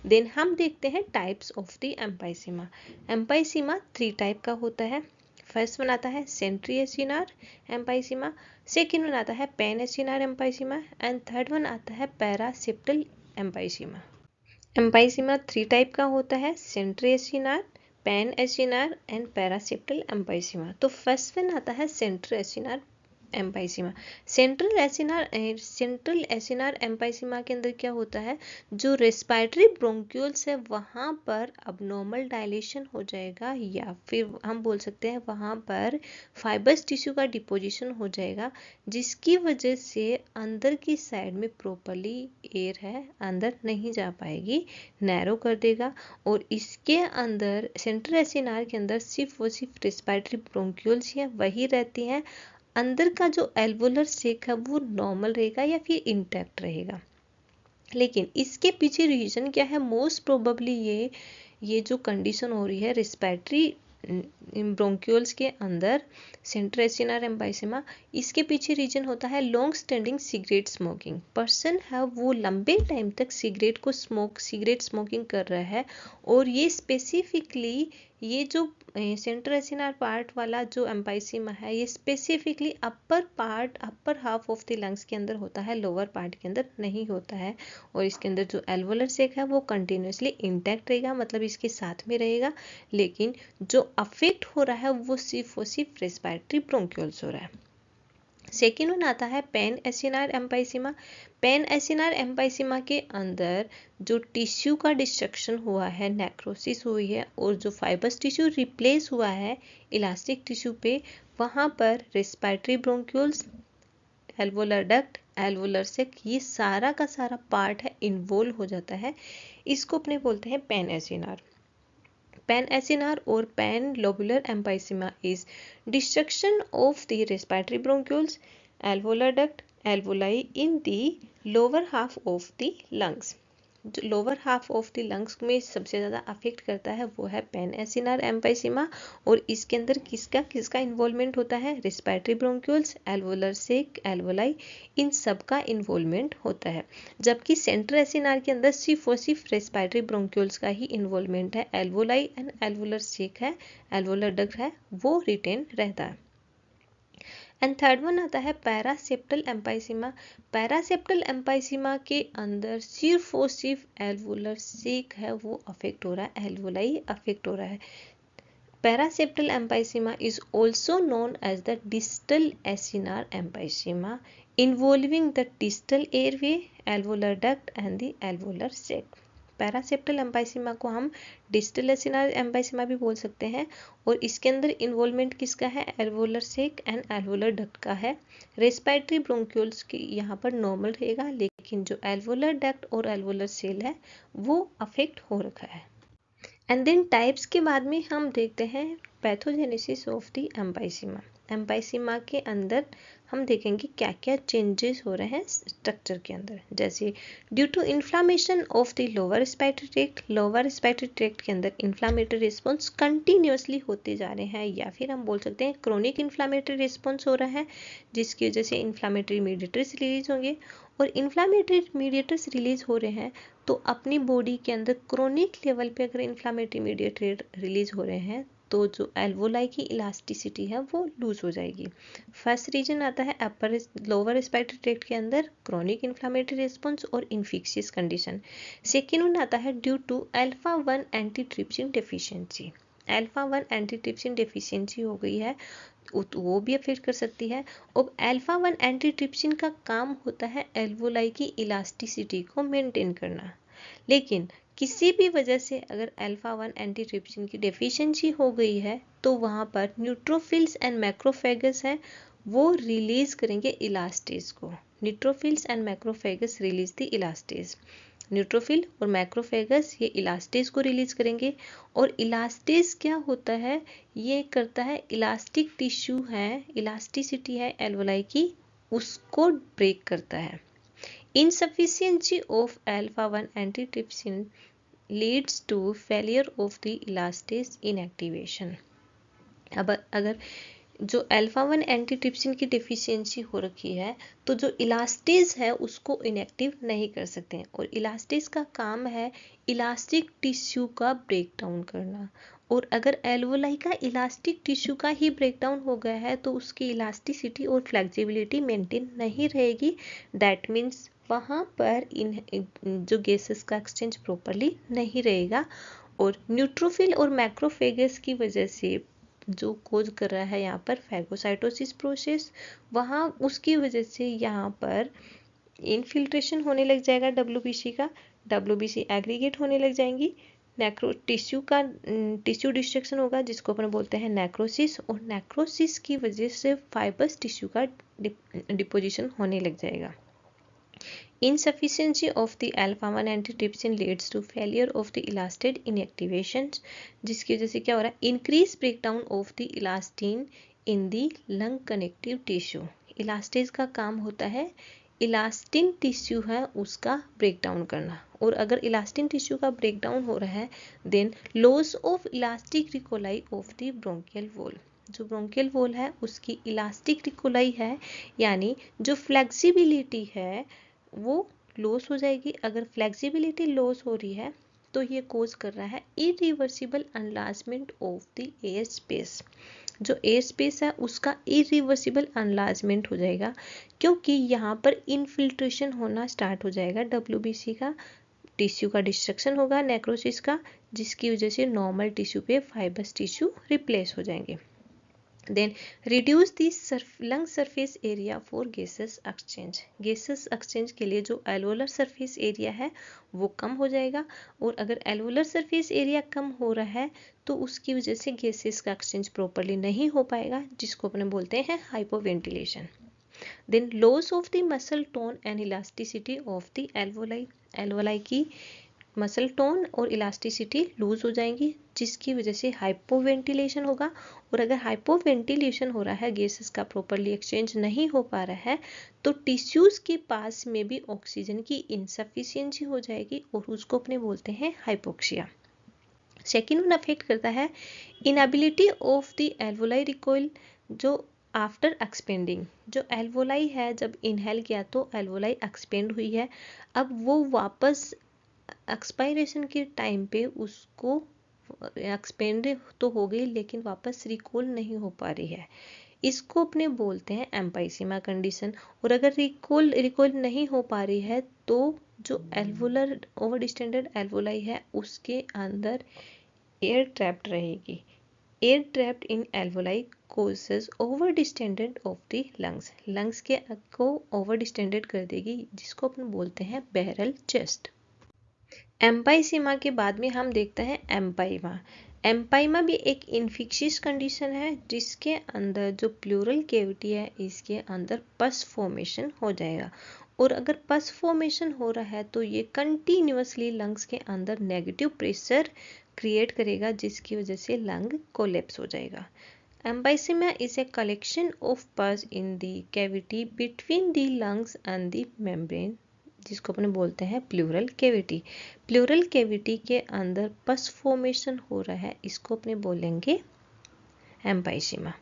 देन हम देखते हैं types of the emphysema. Emphysema 3 type का होता है। फर्स्ट वन आता है centriacinar emphysema, second one आता है panacinar emphysema and third one आता है पैरासेप्टल एम्पाइसेमा। एम्पाइसेमा 3 टाइप का होता है, centriacinar, panacinar and paraseptal emphysema. तो फर्स्ट वन आता है centriacinar emphysema. Central acinar emphysema के अंदर क्या होता है, जो रेस्पिरेटरी ब्रोंक्यूल्स है वहाँ पर अबनॉर्मल डायलेशन हो जाएगा, या फिर हम बोल सकते हैं वहाँ पर फाइबर्स टिश्यू का डिपोजिशन हो जाएगा, जिसकी वजह से अंदर की साइड में प्रॉपरली एयर है अंदर नहीं जा पाएगी, नैरो कर देगा। और इसके अंदर सेंट्रल एसिनार के अंदर सिर्फ रेस्पिरेटरी ब्रोंक्यूल्स है वही रहती हैं, अंदर का जो एल्वोलर सेक है वो नॉर्मल रहेगा या फिर इंटैक्ट रहेगा। लेकिन इसके पीछे रीजन क्या है, मोस्ट प्रोबेबली ये जो कंडीशन हो रही है रेस्पिरेटरी ब्रोंक्यूल्स के अंदर सेंट्रल एसिनार एम्पाइसेमा, इसके पीछे रीजन होता है long standing cigarette smoking. Person है वो लंबे टाइम तक सिगरेट स्मोकिंग कर रहा है, और ये स्पेसिफिकली ये जो सेंट्रल एसिनार पार्ट वाला जो एम्पाइसेमा है ये specifically upper half of the lungs के अंदर होता है, लोअर पार्ट के अंदर नहीं होता है। और इसके अंदर जो एल्वोलर सेक है वो कंटिन्यूसली इंटैक्ट रहेगा, मतलब इसके साथ में रहेगा, लेकिन जो अफेक्ट हो रहा है वो सिर्फ रेस्पिरेटरी ब्रोंक्यूल्स हो रहा है। सेकेंड वन आता है pan acinar एम्पाइसीमा। Pan acinar emphysema के अंदर जो टिश्यू का डिस्ट्रक्शन हुआ है, नेक्रोसिस हुई है, और जो फाइबर्स टिश्यू रिप्लेस हुआ है इलास्टिक टिश्यू पे, वहाँ पर respiratory bronchioles, alveolar duct, alveolar sac, ये सारा का सारा पार्ट है इन्वॉल्व हो जाता है। इसको अपने बोलते हैं पैन एसिनार। पैन एसिनार और panlobular emphysema is destruction of the respiratory bronchioles, alveolar duct, alveoli in the lower half of the lungs. जो lower half of the lungs में सबसे ज़्यादा अफेक्ट करता है वो है पैन एसिनार एम्पाइसीमा, और इसके अंदर किसका किसका इन्वॉल्वमेंट होता है, रेस्पिरेटरी ब्रोंक्यूल्स, एल्वोलर सेक, एल्वोलाई, इन सब का इन्वॉल्वमेंट होता है। जबकि सेंट्रल एसिनार के अंदर सिर्फ और सिर्फ रेस्पिरेटरी ब्रोंक्यूल्स का ही इन्वॉल्वमेंट है, एल्वोलाई एंड एल्वोलर सेक है, एल्वोलर डक्ट है, वो रिटेन रहता है। एंड थर्ड वन आता है पैरासेप्टल एम्पाइसीमा। पैरासेप्टल एम्पाइसीमा के अंदर सिर्फ और सिर्फ एल्वोलर सेक है वो अफेक्ट हो रहा है, एल्वोलाई अफेक्ट हो रहा है। पैरासेप्टल एम्पाइसीमा is also known as the distal acinar emphysema, involving the distal airway, alveolar duct and the alveolar sac. पैरासेप्टल एम्पाइसीमा को हम डिस्टल एसिनार एम्पाइसीमा भी बोल सकते हैं, और इसके अंदर इन्वॉल्वमेंट किसका है, alveolar sac and alveolar duct का है। रेस्पिरेटरी ब्रोंक्यूल्स की यहाँ पर नॉर्मल रहेगा, लेकिन जो एल्वोलर डक्ट और एल्वोलर सेल है वो अफेक्ट हो रखा है। एंड देन टाइप्स के बाद में हम देखते हैं पैथोजेनेसिस ऑफ द एम्पाइसीमा। एम्पाइसीमा के अंदर हम देखेंगे क्या क्या चेंजेस हो रहे हैं स्ट्रक्चर के अंदर, जैसे due to inflammation of the lower respiratory tract के अंदर इन्फ्लामेटरी रिस्पॉन्स कंटिन्यूसली होते जा रहे हैं, या फिर हम बोल सकते हैं क्रोनिक इन्फ्लामेटरी रिस्पॉन्स हो रहा है, जिसकी वजह से इन्फ्लामेटरी मीडिएटर्स रिलीज होंगे। और इन्फ्लामेटरी मीडिएटर्स रिलीज हो रहे हैं तो अपनी बॉडी के अंदर क्रोनिक लेवल पे अगर इन्फ्लामेटरी मीडिएटर रिलीज हो रहे हैं तो जो एल्वोलाई की इलास्टिसिटी है वो लूज हो जाएगी। फर्स्ट रीजन आता है लोअर रेस्पिरेटरी ट्रैक्ट के अंदर क्रोनिक इन्फ्लामेटरी रिस्पॉन्स और इन्फेक्शियस कंडीशन। सेकेंड वन आता है due to alpha 1 antitrypsin deficiency. Alpha 1 antitrypsin deficiency हो गई है तो वो भी अफेक्ट कर सकती है। अब अल्फा 1 एंटीट्रिप्सिन का काम होता है एल्वोलाई की इलास्टिसिटी को मेंटेन करना, लेकिन किसी भी वजह से अगर अल्फा 1 एंटीट्रिप्सिन की डेफिशिएंसी हो गई है तो वहाँ पर न्यूट्रोफिल्स एंड मैक्रोफेगस हैं वो रिलीज करेंगे इलास्टेज को। Neutrophils and macrophages release the elastase. Neutrophil और मैक्रोफेगस ये इलास्टेज को रिलीज करेंगे, और इलास्टेज क्या होता है, ये करता है इलास्टिक टिश्यू है, इलास्टिसिटी है एल्वोलाई की, उसको ब्रेक करता है। Insufficiency of alpha 1 antitrypsin leads to failure of the elastase inactivation. अब अगर जो अल्फा 1 एंटीट्रिप्सिन की डेफिशिएंसी हो रखी है तो जो इलास्टेज है उसको इनएक्टिव नहीं कर सकते हैं, और इलास्टेज का काम है इलास्टिक टिश्यू का ब्रेक डाउन करना, और अगर एल्वोलाई का इलास्टिक टिश्यू का ही ब्रेक डाउन हो गया है तो उसकी इलास्टिसिटी और फ्लेक्सिबिलिटी मेंटेन नहीं रहेगी। दैट मीन्स वहाँ पर जो गैसेस का एक्सचेंज प्रॉपरली नहीं रहेगा, और न्यूट्रोफिल और मैक्रोफेगस की वजह से जो कोज कर रहा है यहाँ पर फैगोसाइटोसिस प्रोसेस, वहाँ उसकी वजह से यहाँ पर इनफिल्ट्रेशन होने लग जाएगा WBC का, WBC एग्रीगेट होने लग जाएंगी, नेक्रो टिश्यू का टिश्यू डिस्ट्रक्शन होगा जिसको अपन बोलते हैं नेक्रोसिस, और नेक्रोसिस की वजह से फाइबर्स टिश्यू का डिपोजिशन होने लग जाएगा। Insufficiency of the alpha-1 antitrypsin leads to failure of the elastase inactivation, जिसकी वजह से क्या हो रहा है, increase breakdown of the elastin in the lung connective tissue। Elastase का काम होता है इलास्टिन टिश्यू है उसका ब्रेकडाउन करना, और अगर इलास्टिन टिश्यू का ब्रेकडाउन हो रहा है then loss of elastic recoil of the bronchial wall, जो ब्रोंकियल वॉल है उसकी इलास्टिक रिकोलाई है यानी जो फ्लेक्सिबिलिटी है वो लॉस हो जाएगी। अगर फ्लेक्सिबिलिटी लॉस हो रही है तो ये कोज कर रहा है irreversible enlargement of the air space, जो एयर स्पेस है उसका इरिवर्सिबल अनलार्जमेंट हो जाएगा, क्योंकि यहाँ पर इनफिल्ट्रेशन होना स्टार्ट हो जाएगा WBC का, टिश्यू का डिस्ट्रक्शन होगा नेक्रोसिस का, जिसकी वजह से नॉर्मल टिश्यू पे फाइबर्स टिश्यू रिप्लेस हो जाएंगे। Then reduce the lung surface area for gases exchange, gases exchange के लिए जो एल्वोलर सरफेस एरिया है वो कम हो जाएगा, और अगर एल्वोलर सरफेस एरिया कम हो रहा है तो उसकी वजह से गैसेस का एक्सचेंज प्रॉपरली नहीं हो पाएगा, जिसको अपने बोलते हैं hypoventilation. Then loss of the muscle tone and elasticity of the alveoli, alveoli की मसल टोन और इलास्टिसिटी लूज हो जाएंगी, जिसकी वजह से हाइपोवेंटिलेशन होगा, और अगर हाइपोवेंटिलेशन हो रहा है गैसेस का प्रॉपरली एक्सचेंज नहीं हो पा रहा है तो टिश्यूज के पास में भी ऑक्सीजन की इनसफिशिएंसी हो जाएगी और उसको अपने बोलते हैं हाइपोक्सिया। सेकेंड वन अफेक्ट करता है inability of the alveoli recoil, जो आफ्टर एक्सपेंडिंग, जो एल्वोलाई है जब इनहेल किया तो एल्वोलाई एक्सपेंड हुई है, अब वो वापस एक्सपायरेशन के टाइम पे उसको एक्सपेंड तो हो गई लेकिन वापस रिकॉल नहीं हो पा रही है, इसको अपने बोलते हैं एम्पाइसीमा कंडीशन। और अगर रिकॉल नहीं हो पा रही है तो जो एल्वोलर ओवर डिस्टेंडेड एल्वोलाई है उसके अंदर एयर ट्रैप्ड रहेगी, air trapped in alveoli causes over distended of the lungs, lungs के को ओवर डिस्टेंडेड कर देगी, जिसको अपन बोलते हैं बैरल चेस्ट। एम्पाइसीमा के बाद में हम देखते हैं एम्पाइमा। एम्पाइमा भी एक इन्फेक्शियस कंडीशन है जिसके अंदर जो प्लूरल कैविटी है इसके अंदर पस फॉर्मेशन हो जाएगा, और अगर पस फॉर्मेशन हो रहा है तो ये कंटिन्यूअसली लंग्स के अंदर नेगेटिव प्रेशर क्रिएट करेगा, जिसकी वजह से लंग कोलैप्स हो जाएगा। Empyema is a collection of pus in the cavity between the lungs and the membrane, जिसको अपने बोलते हैं प्लूरल कैविटी। प्लूरल कैविटी के अंदर पस फॉर्मेशन हो रहा है, इसको अपने बोलेंगे एम्पाइसीमा।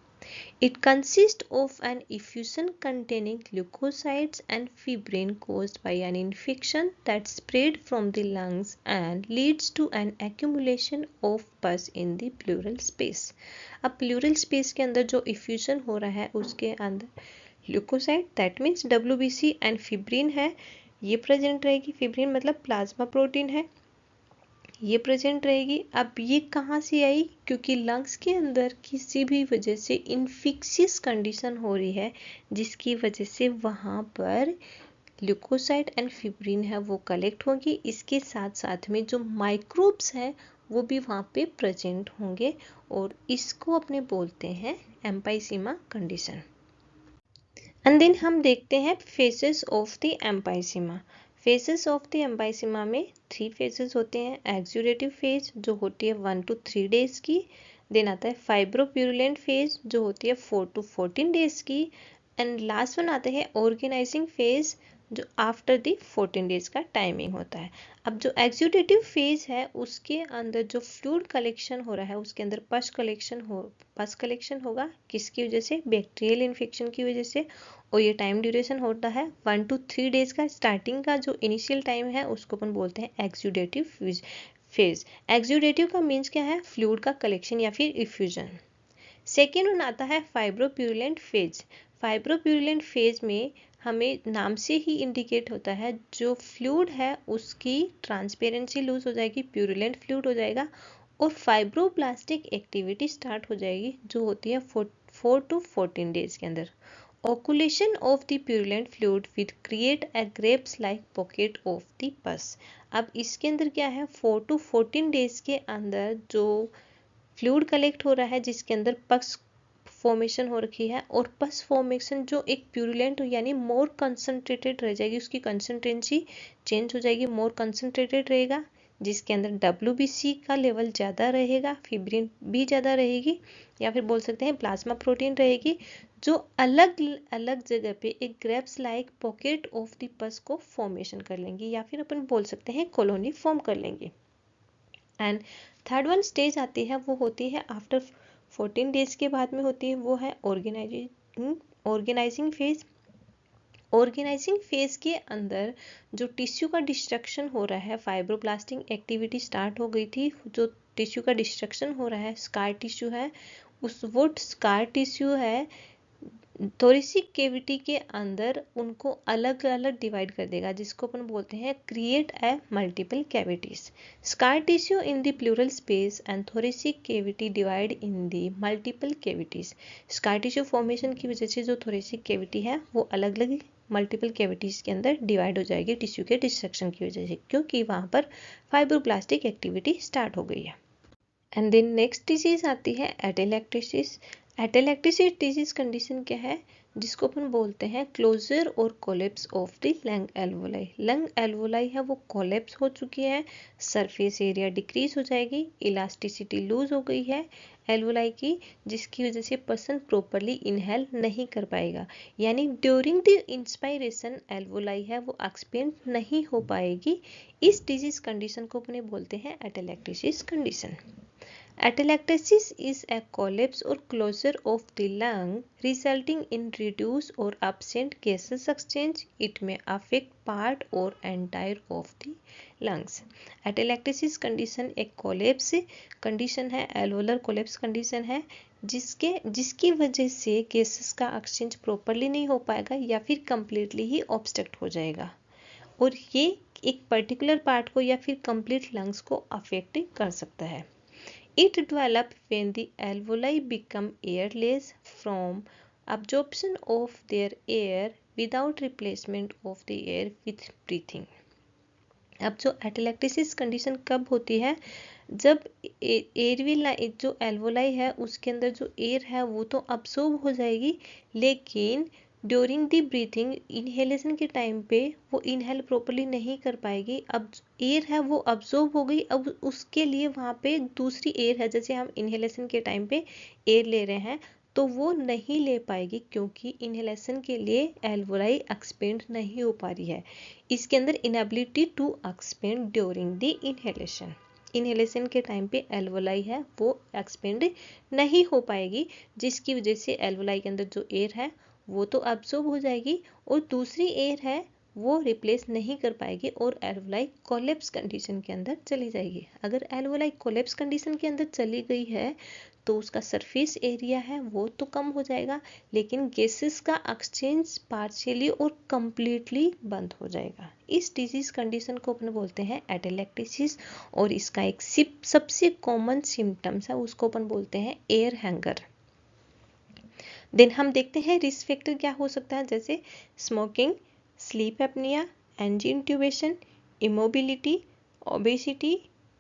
It consists of an effusion containing leukocytes and fibrin caused by an infection that spread from the lungs and leads to an accumulation of pus in the pleural space। अब pleural space के अंदर जो effusion हो रहा है उसके अंदर leukocyte that means WBC and fibrin है, ये प्रेजेंट रहेगी। फिब्रिन मतलब प्लाज्मा प्रोटीन है, ये प्रेजेंट रहेगी। अब ये कहाँ से आई, क्योंकि लंग्स के अंदर किसी भी वजह से इन्फेक्शियस कंडीशन हो रही है जिसकी वजह से वहाँ पर ल्यूकोसाइट एंड फिब्रिन है वो कलेक्ट होंगी, इसके साथ साथ में जो माइक्रोब्स हैं वो भी वहाँ पे प्रेजेंट होंगे, और इसको अपने बोलते हैं एम्पाइसीमा कंडीशन। एंड देन हम देखते हैं phases of the empyema. Phases of the empyema में 3 फेजेस होते हैं। एक्सुडेटिव फेज जो होती है 1 to 3 डेज की, देन आता है फाइब्रोप्यूरुलेंट फेज जो होती है 4 to 14 डेज की, एंड लास्ट वन आता है ऑर्गेनाइजिंग फेज जो आफ्टर द 14 डेज का टाइमिंग होता है। अब जो एक्सुडेटिव फेज है उसके अंदर जो फ्लूइड कलेक्शन हो रहा है उसके अंदर पस कलेक्शन होगा, किसकी वजह से, बैक्टीरियल इन्फेक्शन की वजह से, और ये टाइम ड्यूरेशन होता है 1 to 3 डेज का। स्टार्टिंग का जो इनिशियल टाइम है उसको अपन बोलते हैं एक्सुडेटिव फेज। एक्सुडेटिव का मीन्स क्या है, फ्लूइड का कलेक्शन या फिर इफ्यूजन। सेकेंड वन आता है फाइब्रोप्यूरुलेंट फेज। फाइब्रोप्यूरुलेंट फेज में हमें नाम से ही इंडिकेट होता है जो फ्लूइड है उसकी ट्रांसपेरेंसी लूज हो जाएगी, प्यूरुलेंट फ्लूइड हो जाएगा, और फाइब्रोब्लास्टिक एक्टिविटी स्टार्ट हो जाएगी जो होती है 4 to 14 डेज के अंदर। Loculation of the purulent fluid with create a grapes like pocket of the pus. अब इसके अंदर क्या है, 4 to 14 डेज के अंदर जो फ्लूइड कलेक्ट हो रहा है जिसके अंदर पस फॉर्मेशन हो रखी है, और पस फॉर्मेशन जो एक प्यूरुलेंट यानी मोर कंसंट्रेटेड रह जाएगी, उसकी कंसंट्रेंसी चेंज हो जाएगी, मोर कंसंट्रेटेड रहेगा, जिसके अंदर WBC का लेवल ज़्यादा रहेगा, फिब्रिन भी ज़्यादा रहेगी, या फिर बोल सकते हैं प्लाज्मा प्रोटीन रहेगी, जो अलग अलग जगह पे एक grapes like pocket of the पस को फॉर्मेशन कर लेंगी, या फिर अपन बोल सकते हैं कॉलोनी फॉर्म कर लेंगे। एंड थर्ड वन स्टेज आती है, वो होती है आफ्टर 14 डेज के बाद में होती है, वो है ऑर्गेनाइजिंग फेज। ऑर्गेनाइजिंग फेज के अंदर जो टिश्यू का डिस्ट्रक्शन हो रहा है, फाइब्रोब्लास्टिक एक्टिविटी स्टार्ट हो गई थी, जो टिश्यू का डिस्ट्रक्शन हो रहा है, स्कार टिश्यू है, वो स्कार टिश्यू है थोरेसिक कैविटी के अंदर उनको अलग अलग डिवाइड कर देगा, जिसको अपन बोलते हैं create a multiple cavities. Scar tissue in the plural space and thoracic cavity divide in the multiple cavities. Scar tissue formation की वजह से जो थोरेसिक कैविटी है वो अलग अलग मल्टीपल कैविटीज के अंदर डिवाइड हो जाएगी टिश्यू के डिस्ट्रक्शन की वजह से, क्योंकि वहाँ पर फाइब्रोब्लास्टिक एक्टिविटी स्टार्ट हो गई है। एंड देन नेक्स्ट डिजीज आती है एटेलेक्ट्रिसिस। एटेलेक्ट्रिसिस डिजीज कंडीशन क्या है, जिसको अपन बोलते हैं क्लोजर और collapse of the lung alveoli. Lung alveoli है वो कोलेप्स हो चुकी है, सरफेस एरिया डिक्रीज हो जाएगी, इलास्टिसिटी लूज हो गई है एल्वोलाई की, जिसकी वजह से पर्सन प्रॉपरली इनहेल नहीं कर पाएगा, यानी ड्यूरिंग द इंस्पायरेशन एल्वोलाई है वो एक्सपेंड नहीं हो पाएगी। इस डिजीज कंडीशन को अपने बोलते हैं एटेलेक्ट्रिसिस condition. Atelectasis is a collapse or closure of the lung resulting in reduced or absent gaseous exchange. It may affect part or entire of the lungs. Atelectasis condition एक collapse condition है, alveolar collapse condition है, जिसकी वजह से gases का exchange properly नहीं हो पाएगा या फिर completely ही obstruct हो जाएगा, और ये एक particular part को या फिर complete lungs को affect कर सकता है। It develops when the alveoli become airless from absorption of their air without replacement of the air with breathing. अब जो एटेलेक्टिसिस कंडीशन कब होती है, जब एयरवे जो एल्वोलाई है उसके अंदर जो एयर है वो तो अब्सॉर्ब हो जाएगी, लेकिन ड्यूरिंग द ब्रीथिंग इनहेलेशन के टाइम पे वो इनहेल प्रॉपरली नहीं कर पाएगी। अब एयर है वो अब्सॉर्ब हो गई, अब उसके लिए वहाँ पे दूसरी एयर है, जैसे हम इनहेलेशन के टाइम पे एयर ले रहे हैं तो वो नहीं ले पाएगी, क्योंकि इनहेलेशन के लिए एल्वोलाई एक्सपेंड नहीं हो पा रही है। इसके अंदर inability to expand during the inhalation, inhalation के टाइम पे एल्वोलाई है वो एक्सपेंड नहीं हो पाएगी, जिसकी वजह से एल्वोलाई के अंदर जो एयर है वो तो अब्सॉर्ब हो जाएगी और दूसरी एयर है वो रिप्लेस नहीं कर पाएगी और एल्वोलाई कोलेप्स कंडीशन के अंदर चली जाएगी। अगर एल्वोलाई कोलेप्स कंडीशन के अंदर चली गई है तो उसका सरफेस एरिया है वो तो कम हो जाएगा, लेकिन गैसेस का एक्सचेंज पार्शियली और कंप्लीटली बंद हो जाएगा। इस डिजीज कंडीशन को अपन बोलते हैं एटेलेक्टिसिस, और इसका एक सबसे कॉमन सिम्टम्स है उसको अपन बोलते हैं एयर हैंगर। देन हम देखते हैं रिस्क फैक्टर क्या हो सकता है, जैसे smoking, sleep apnoea, NG intubation, immobility, obesity,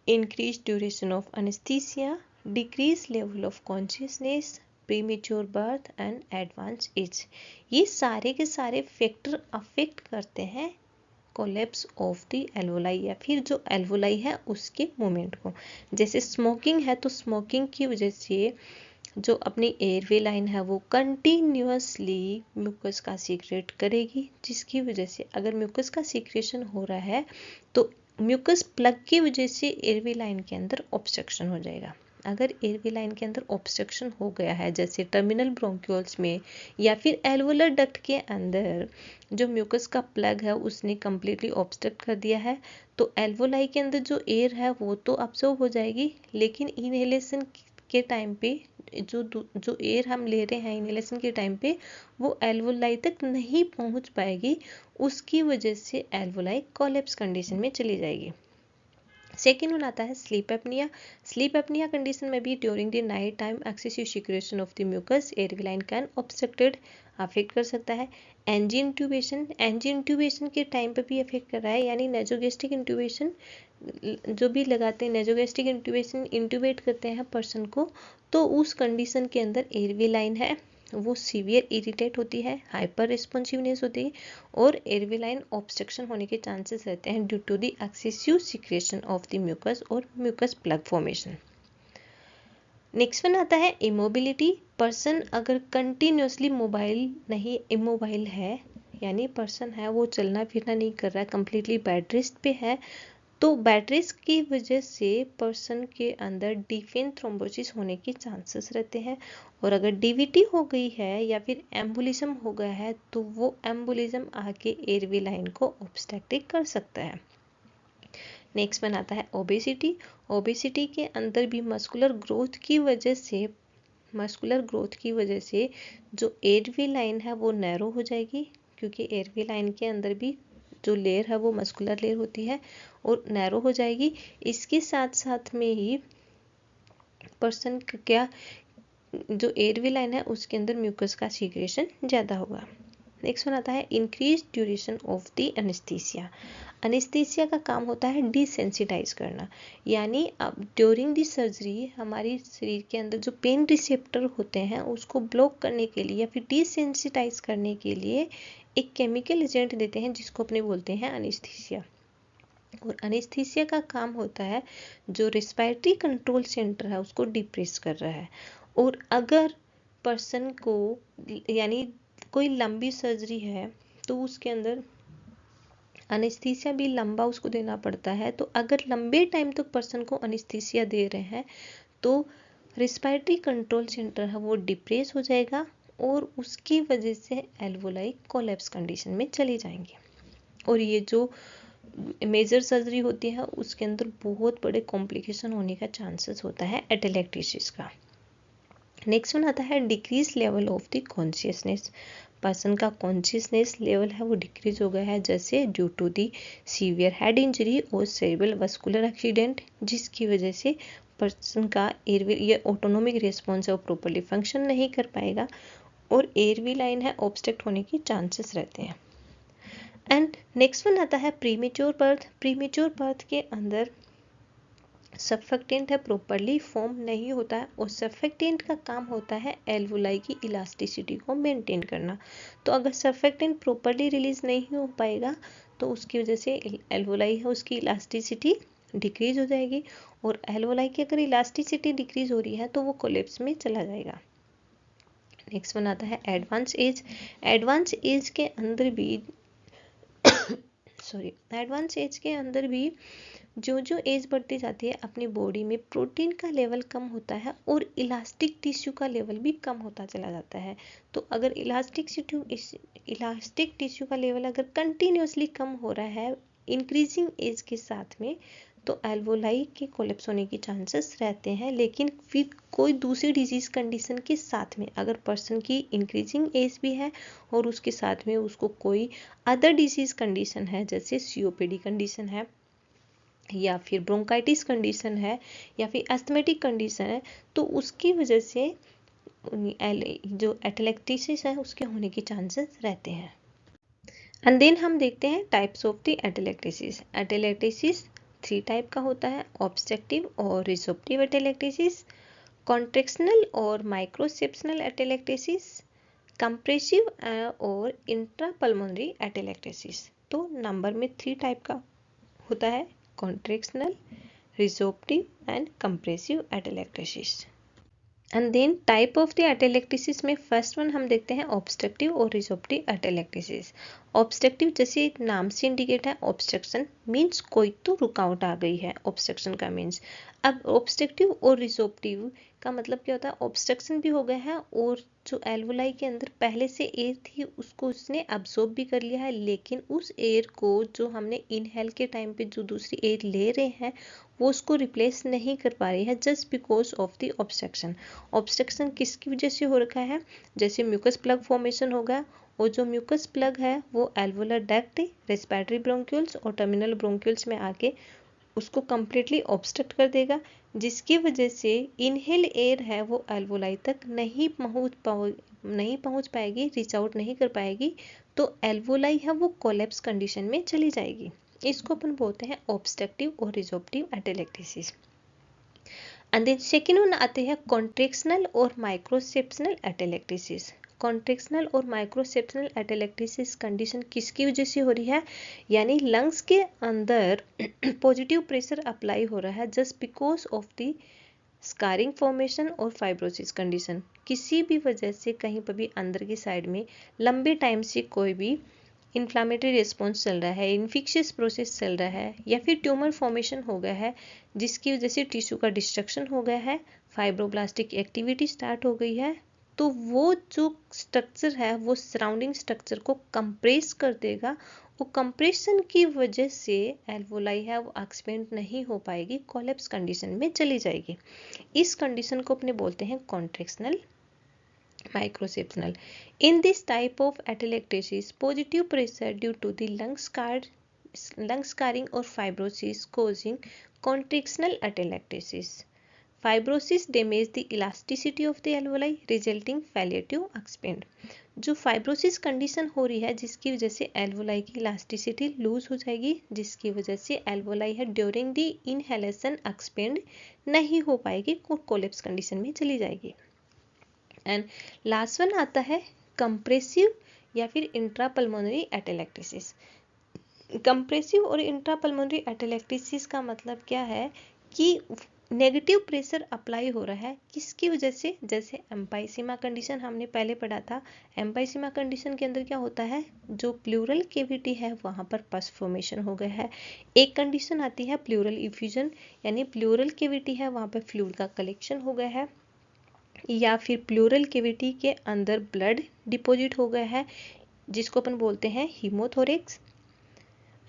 increase duration of anaesthesia, decrease level of consciousness, premature birth and advance age. ये सारे के सारे फैक्टर अफेक्ट करते हैं कोलेप्स ऑफ द एल्वोलाई या फिर जो एल्वोलाई है उसके मूवमेंट को। जैसे स्मोकिंग है तो स्मोकिंग की वजह से जो अपनी एयरवे लाइन है वो कंटिन्यूअसली म्यूकस का सीक्रेट करेगी, जिसकी वजह से अगर म्यूकस का सीक्रेशन हो रहा है तो म्यूकस प्लग की वजह से एयरवे लाइन के अंदर ऑब्स्ट्रक्शन हो जाएगा। अगर एयरवे लाइन के अंदर ऑब्स्ट्रक्शन हो गया है, जैसे टर्मिनल ब्रोंक्यूल्स में या फिर एल्वोलर डक्ट के अंदर जो म्यूकस का प्लग है उसने कम्प्लीटली ऑब्स्ट्रक्ट कर दिया है, तो एल्वोलाई के अंदर जो एयर है वो तो अब्सॉर्ब हो जाएगी, लेकिन इनहेलेशन के टाइम पे जो एयर हम ले रहे हैं इनहेलेशन के टाइम पे वो एल्वोलाई तक नहीं पहुंच पाएगी, उसकी वजह से एल्वोलाई कोलेप्स कंडीशन में चली जाएगी। सेकेंड वन आता है sleep apnoea. Sleep apnoea condition में भी during the night time excessive secretion of the mucus airway line can obstructed affect कर सकता है। एनजी इंट्यूबेशन, एनजी इंट्यूबेशन के टाइम पे भी अफेक्ट कर रहा है, यानी नेजोगेस्ट्रिक इंट्यूबेशन जो भी लगाते हैं, नेजोगेस्ट्रिक इंट्यूबेशन इंट्यूबेट करते हैं पर्सन को, तो उस कंडीशन के अंदर एयरवे लाइन है वो सीवियर इरिटेट होती है, हाइपर रिस्पॉन्सिवनेस होती है और एयरवे लाइन ऑब्स्ट्रक्शन होने के चांसेस रहते हैं due to the excessive secretion of the mucus और mucus plug formation. Next one आता है इमोबिलिटी। पर्सन अगर कंटिन्यूसली मोबाइल नहीं, इमोबाइल है, यानी पर्सन है वो चलना फिरना नहीं कर रहा है, कंप्लीटली बेड रेस्ट पे है, तो बेड रेस्ट की वजह से पर्सन के अंदर डीप वेन थ्रोम्बोसिस होने के चांसेस रहते हैं। और अगर डीवीटी हो गई है या फिर एम्बोलिज्म हो गया है तो वो एम्बोलिज्म आके एयरवे लाइन को ऑब्स्ट्रक्ट कर सकता है। नेक्स्ट वन आता है ओबेसिटी। ओबेसिटी के अंदर भी मस्कुलर ग्रोथ की वजह से जो एयरवे लाइन है वो नैरो हो जाएगी, क्योंकि एयरवे लाइन के अंदर भी जो लेयर है वो मस्कुलर लेयर होती है और नैरो हो जाएगी। इसके साथ साथ में ही पर्सन क्या जो एयरवे लाइन है उसके अंदर म्यूकस का सीक्रेशन ज़्यादा होगा। नेक्स्ट वन आता है increase duration of the anaesthesia. Anaesthesia का काम होता है डिसेंसिटाइज करना, यानी अब ड्यूरिंग द सर्जरी हमारी शरीर के अंदर जो पेन रिसेप्टर होते हैं उसको ब्लॉक करने के लिए या फिर डिसेंसिटाइज करने के लिए एक केमिकल एजेंट देते हैं जिसको अपने बोलते हैं एनेस्थीसिया। और एनेस्थीसिया का काम होता है जो रेस्पिरेटरी कंट्रोल सेंटर है उसको डिप्रेस कर रहा है। और अगर पर्सन को यानी कोई लंबी सर्जरी है तो उसके अंदर एनेस्थीसिया भी लंबा उसको देना पड़ता है, तो अगर लंबे टाइम तक पर्सन को एनेस्थीसिया दे रहे हैं तो रेस्पिरेटरी कंट्रोल सेंटर है वो डिप्रेस हो जाएगा और उसकी वजह से एल्वोलाई कोलैप्स कंडीशन में चली जाएंगी। और ये जो मेजर सर्जरी होती है उसके अंदर बहुत बड़े कॉम्प्लिकेशन होने का चांसेस होता है एटेलेक्टेसिस का। नेक्स्ट वन आता है decrease level of the consciousness. Person का कॉन्शियसनेस लेवल है वो डिक्रीज हो गया है, जैसे due to the severe head injury और सेरेब्रल वस्कुलर एक्सीडेंट, जिसकी वजह से पर्सन का एयरवे ये ऑटोनोमिक रिस्पॉन्स है वो प्रॉपरली फंक्शन नहीं कर पाएगा और एयरवे लाइन है ऑब्स्ट्रक्ट होने के चांसेस रहते हैं। एंड नेक्स्ट वन आता है प्रीमेच्योर बर्थ। प्रीमेच्योर बर्थ के अंदर सर्फेक्टेंट है प्रॉपरली फॉर्म नहीं होता है और सर्फेक्टेंट का काम होता है एल्वोलाई की इलास्टिसिटी को मेंटेन करना। तो अगर सर्फेक्टेंट प्रॉपरली रिलीज नहीं हो पाएगा तो उसकी वजह से एल्वोलाई है उसकी इलास्टिसिटी डिक्रीज हो जाएगी और एल्वोलाई की अगर इलास्टिसिटी डिक्रीज हो रही है तो वो कोलैप्स में चला जाएगा। नेक्स्ट वन आता है एडवांस एज। एडवांस एज के अंदर भी एडवांस एज के अंदर भी जो जो एज बढ़ती जाती है अपनी बॉडी में प्रोटीन का लेवल कम होता है और इलास्टिक टिश्यू का लेवल भी कम होता चला जाता है। तो अगर इलास्टिक टिश्यू का लेवल अगर कंटिन्यूसली कम हो रहा है इंक्रीजिंग एज के साथ में तो एल्वोलाई के कोलैप्स होने की चांसेस रहते हैं। लेकिन फिर कोई दूसरी डिजीज कंडीशन के साथ में अगर पर्सन की इंक्रीजिंग एज भी है और उसके साथ में उसको कोई अदर डिजीज कंडीशन है जैसे सीओपीडी कंडीशन है या फिर ब्रोंकाइटिस कंडीशन है या फिर एस्थमेटिक कंडीशन है तो उसकी वजह से जो एटेलेक्टेसिस है उसके होने के चांसेस रहते हैं। एंड देन हम देखते हैं types of the atelectasis. Atelectasis 3 type का होता है, ऑब्स्ट्रक्टिव और रिसोप्टिव एटेलेक्टेसिस, कॉन्ट्रैक्शनल और माइक्रोसेप्शनल एटेलेक्टेसिस, कंप्रेसिव और इंट्रापल्मोनरी एटेलेक्टेसिस। तो नंबर में 3 टाइप का होता है, contractional, resorptive and compressive atelectasis. And then type of the atelectasis में फर्स्ट वन हम देखते हैं ऑब्स्ट्रक्टिव और रिसोप्टिव एटेलेक्टेसिस। ऑब्स्ट्रक्टिव जैसे नाम से इंडिकेट है ऑब्स्ट्रक्शन मीन्स कोई तो रुकावट आ गई है, ऑब्स्ट्रक्शन का मीन्स। अब ऑब्स्ट्रक्टिव और रिसोप्टिव का मतलब क्या होता है, ऑब्स्ट्रक्शन भी हो गया है और जो एल्वोलाई के अंदर पहले से एयर थी उसको उसने अब्सॉर्ब भी कर लिया है, लेकिन उस एयर को जो हमने इनहेल के टाइम पे जो दूसरी एयर ले रहे हैं वो उसको रिप्लेस नहीं कर पा रही है just because of the obstruction. Obstruction किसकी वजह से हो रखा है, जैसे म्यूकस प्लग फॉर्मेशन होगा और जो म्यूकस प्लग है वो एल्वोलर डक्ट, रेस्पिरेटरी ब्रोंक्यूल्स और टर्मिनल ब्रोंक्यूल्स में आके उसको कम्प्लीटली ऑब्स्ट्रक्ट कर देगा, जिसकी वजह से इनहेल एयर है वो एल्वोलाई तक नहीं पहुंच पाएगी, रीच आउट नहीं कर पाएगी, तो एल्वोलाई है वो कोलैप्स कंडीशन में चली जाएगी। इसको अपन बोलते हैं ऑब्स्ट्रक्टिव और resorptive atelectasis. And then second one आते हैं कॉन्ट्रेक्शनल और माइक्रोसेप्शनल एटेलेक्टेसिस। कॉन्ट्रेक्शनल और माइक्रोसेप्शनल एटेलेक्टेसिस कंडीशन किसकी वजह से हो रही है, यानी लंग्स के अंदर पॉजिटिव प्रेशर अप्लाई हो रहा है just because of the scarring formation और फाइब्रोसिस कंडीशन। किसी भी वजह से कहीं पर भी अंदर की साइड में लंबे टाइम से कोई भी इन्फ्लामेटरी रिस्पॉन्स चल रहा है, इन्फेक्शियस प्रोसेस चल रहा है, या फिर ट्यूमर फॉर्मेशन हो गया है जिसकी वजह से टिश्यू का डिस्ट्रक्शन हो गया है, फाइब्रोब्लास्टिक एक्टिविटी स्टार्ट हो गई है, तो वो जो स्ट्रक्चर है वो सराउंडिंग स्ट्रक्चर को कंप्रेस कर देगा। वो कंप्रेशन की वजह से एल्वोलाई है वो एक्सपेंड नहीं हो पाएगी, कोलैप्स कंडीशन में चली जाएगी। इस कंडीशन को अपने बोलते हैं कॉन्ट्रेक्शनल microceptional. In this type of atelectasis, positive pressure due to the lung scarring or fibrosis causing contractional atelectasis. Fibrosis damage the elasticity of the alveoli, resulting failure to expand. जो fibrosis condition हो रही है जिसकी वजह से alveoli की elasticity loose हो जाएगी, जिसकी वजह से एल्वोलाई है ड्यूरिंग द इनहेलेशन एक्सपेंड नहीं हो पाएगी, कोलैप्स कंडीशन में चली जाएगी। एंड लास्ट वन आता है कंप्रेसिव या फिर इंट्रापल्मोनरी एटेलेक्टेसिस। कंप्रेसिव और इंट्रापल्मोनरी एटेलेक्टेसिस का मतलब क्या है कि नेगेटिव प्रेशर अप्लाई हो रहा है, किसकी वजह से, जैसे एम्पाइसीमा कंडीशन हमने पहले पढ़ा था। एम्पाइसीमा कंडीशन के अंदर क्या होता है, जो प्लूरल कैविटी है वहाँ पर पस फॉर्मेशन हो गया है। एक कंडीशन आती है प्लूरल इफ्यूजन, यानी प्लूरल कैविटी है वहाँ पर फ्लूइड का कलेक्शन हो गया है, या फिर प्लूरल कैविटी के अंदर ब्लड डिपॉजिट हो गया है जिसको अपन बोलते हैं हीमोथोरेक्स।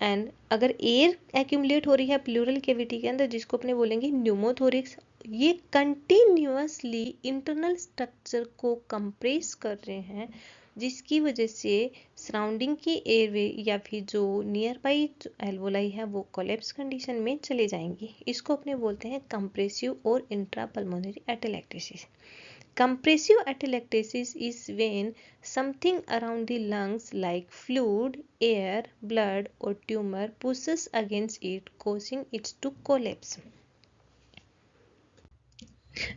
एंड अगर एयर एक्यूमुलेट हो रही है प्लूरल कैविटी के अंदर जिसको अपने बोलेंगे न्यूमोथोरेक्स। ये कंटिन्यूअसली इंटरनल स्ट्रक्चर को कंप्रेस कर रहे हैं, जिसकी वजह से सराउंडिंग की एयरवे या फिर जो नियर बाई एल्वोलाई है वो कोलैप्स कंडीशन में चले जाएंगी। इसको अपने बोलते हैं कंप्रेसिव और intrapulmonary atelectasis. Compressive atelectasis is when something around the lungs like fluid, air, blood or tumor pushes against it, causing it to collapse.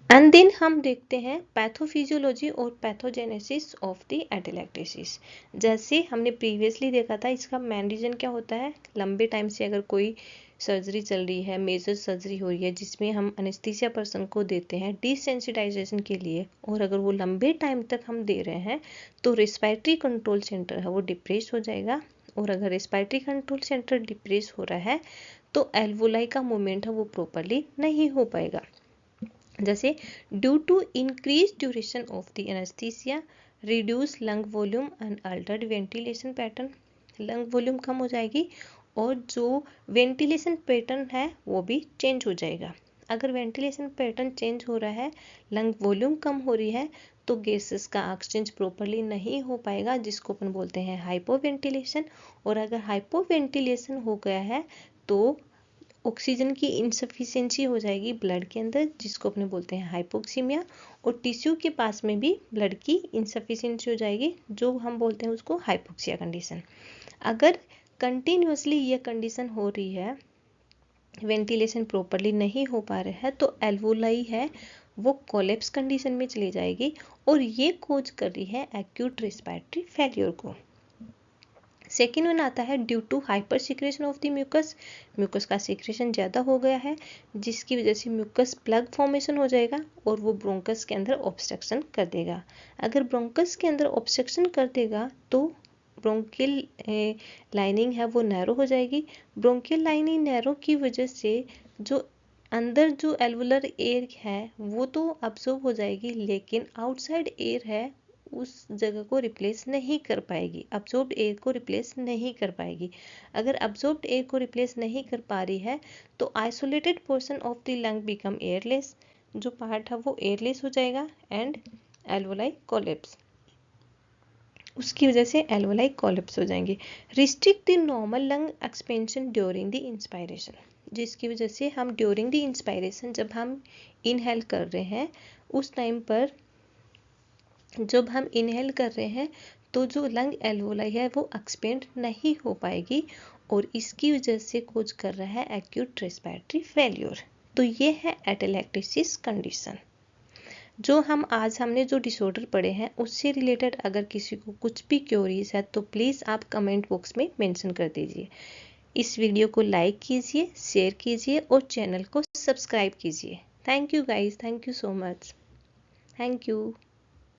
And then हम देखते हैं पैथोफिजियोलॉजी और पैथोजेनेसिस ऑफ द एटेलेक्टेसिस। जैसे हमने previously देखा था, इसका main reason क्या होता है, लंबे टाइम से अगर कोई सर्जरी चल रही है, मेजर सर्जरी हो रही है जिसमें हम एनेस्थीसिया पर्सन को देते हैं डिसेंसिटाइजेशन के लिए, और अगर वो लंबे टाइम तक हम दे रहे हैं तो रेस्पिरेटरी कंट्रोल सेंटर है वो डिप्रेस हो जाएगा, और अगर रेस्पिरेटरी कंट्रोल सेंटर डिप्रेस हो रहा है तो एल्वोलाई का मूवमेंट है वो प्रॉपरली नहीं हो पाएगा। जैसे due to increase duration of the anaesthesia, reduce lung volume and altered ventilation pattern, lung volume कम हो जाएगी और जो वेंटिलेशन पैटर्न है वो भी चेंज हो जाएगा। अगर वेंटिलेशन पैटर्न चेंज हो रहा है, लंग वॉल्यूम कम हो रही है, तो गैसेस का एक्सचेंज प्रॉपरली नहीं हो पाएगा जिसको अपन बोलते हैं हाइपोवेंटिलेशन। और अगर हाइपोवेंटिलेशन हो गया है तो ऑक्सीजन की इनसफिशिएंसी हो जाएगी ब्लड के अंदर जिसको अपने बोलते हैं हाइपोक्सीमिया, और टिश्यू के पास में भी ब्लड की इनसफिशिएंसी हो जाएगी जो हम बोलते हैं उसको हाइपोक्सिया कंडीशन। अगर कंटिन्यूअसली ये कंडीशन हो रही है, वेंटिलेशन प्रॉपरली नहीं हो पा रहा है, तो एल्वोलाई है वो कोलैप्स कंडीशन में चली जाएगी और ये कोज कर रही है एक्यूट रेस्पिरेटरी फेलियर को। सेकेंड वन आता है due to hyper secretion of the mucus. Mucus का सिक्रेशन ज़्यादा हो गया है जिसकी वजह से म्यूकस प्लग फॉर्मेशन हो जाएगा और वो ब्रोंकस के अंदर ऑब्स्ट्रक्शन कर देगा। अगर ब्रोंकस के अंदर ऑब्स्ट्रक्शन कर देगा तो ब्रोंकियल लाइनिंग है वो नैरो हो जाएगी। ब्रोंकियल लाइनिंग नैरो की वजह से जो अंदर जो एल्वुलर एयर है वो तो अब्जॉर्ब हो जाएगी, लेकिन आउटसाइड एयर है उस जगह को रिप्लेस नहीं कर पाएगी, अब्जॉर्ब्ड एयर को रिप्लेस नहीं कर पाएगी। अगर अब्जॉर्ब्ड एयर को रिप्लेस नहीं कर पा रही है तो isolated portion of the lung become airless, जो पार्ट है वो एयरलेस हो जाएगा एंड एल्वोलाई कोलैप्स, उसकी वजह से एल्वोलाई कोलैप्स हो जाएंगे। Restrict the normal lung expansion during the inspiration. जिसकी वजह से हम ड्यूरिंग द इंस्पायरेशन जब हम इनहेल कर रहे हैं उस टाइम पर जब हम इनहेल कर रहे हैं तो जो लंग एल्वोलाई है वो एक्सपेंड नहीं हो पाएगी और इसकी वजह से कोज कर रहा है एक्यूट रेस्पिरेटरी फेल्योर। तो ये है एटेलेक्टेसिस कंडीशन। जो हमने जो डिसऑर्डर पढ़े हैं उससे रिलेटेड अगर किसी को कुछ भी क्यूरीज है तो प्लीज़ आप कमेंट बॉक्स में मेंशन कर दीजिए। इस वीडियो को लाइक कीजिए, शेयर कीजिए और चैनल को सब्सक्राइब कीजिए। Thank you guys, thank you so much, thank you.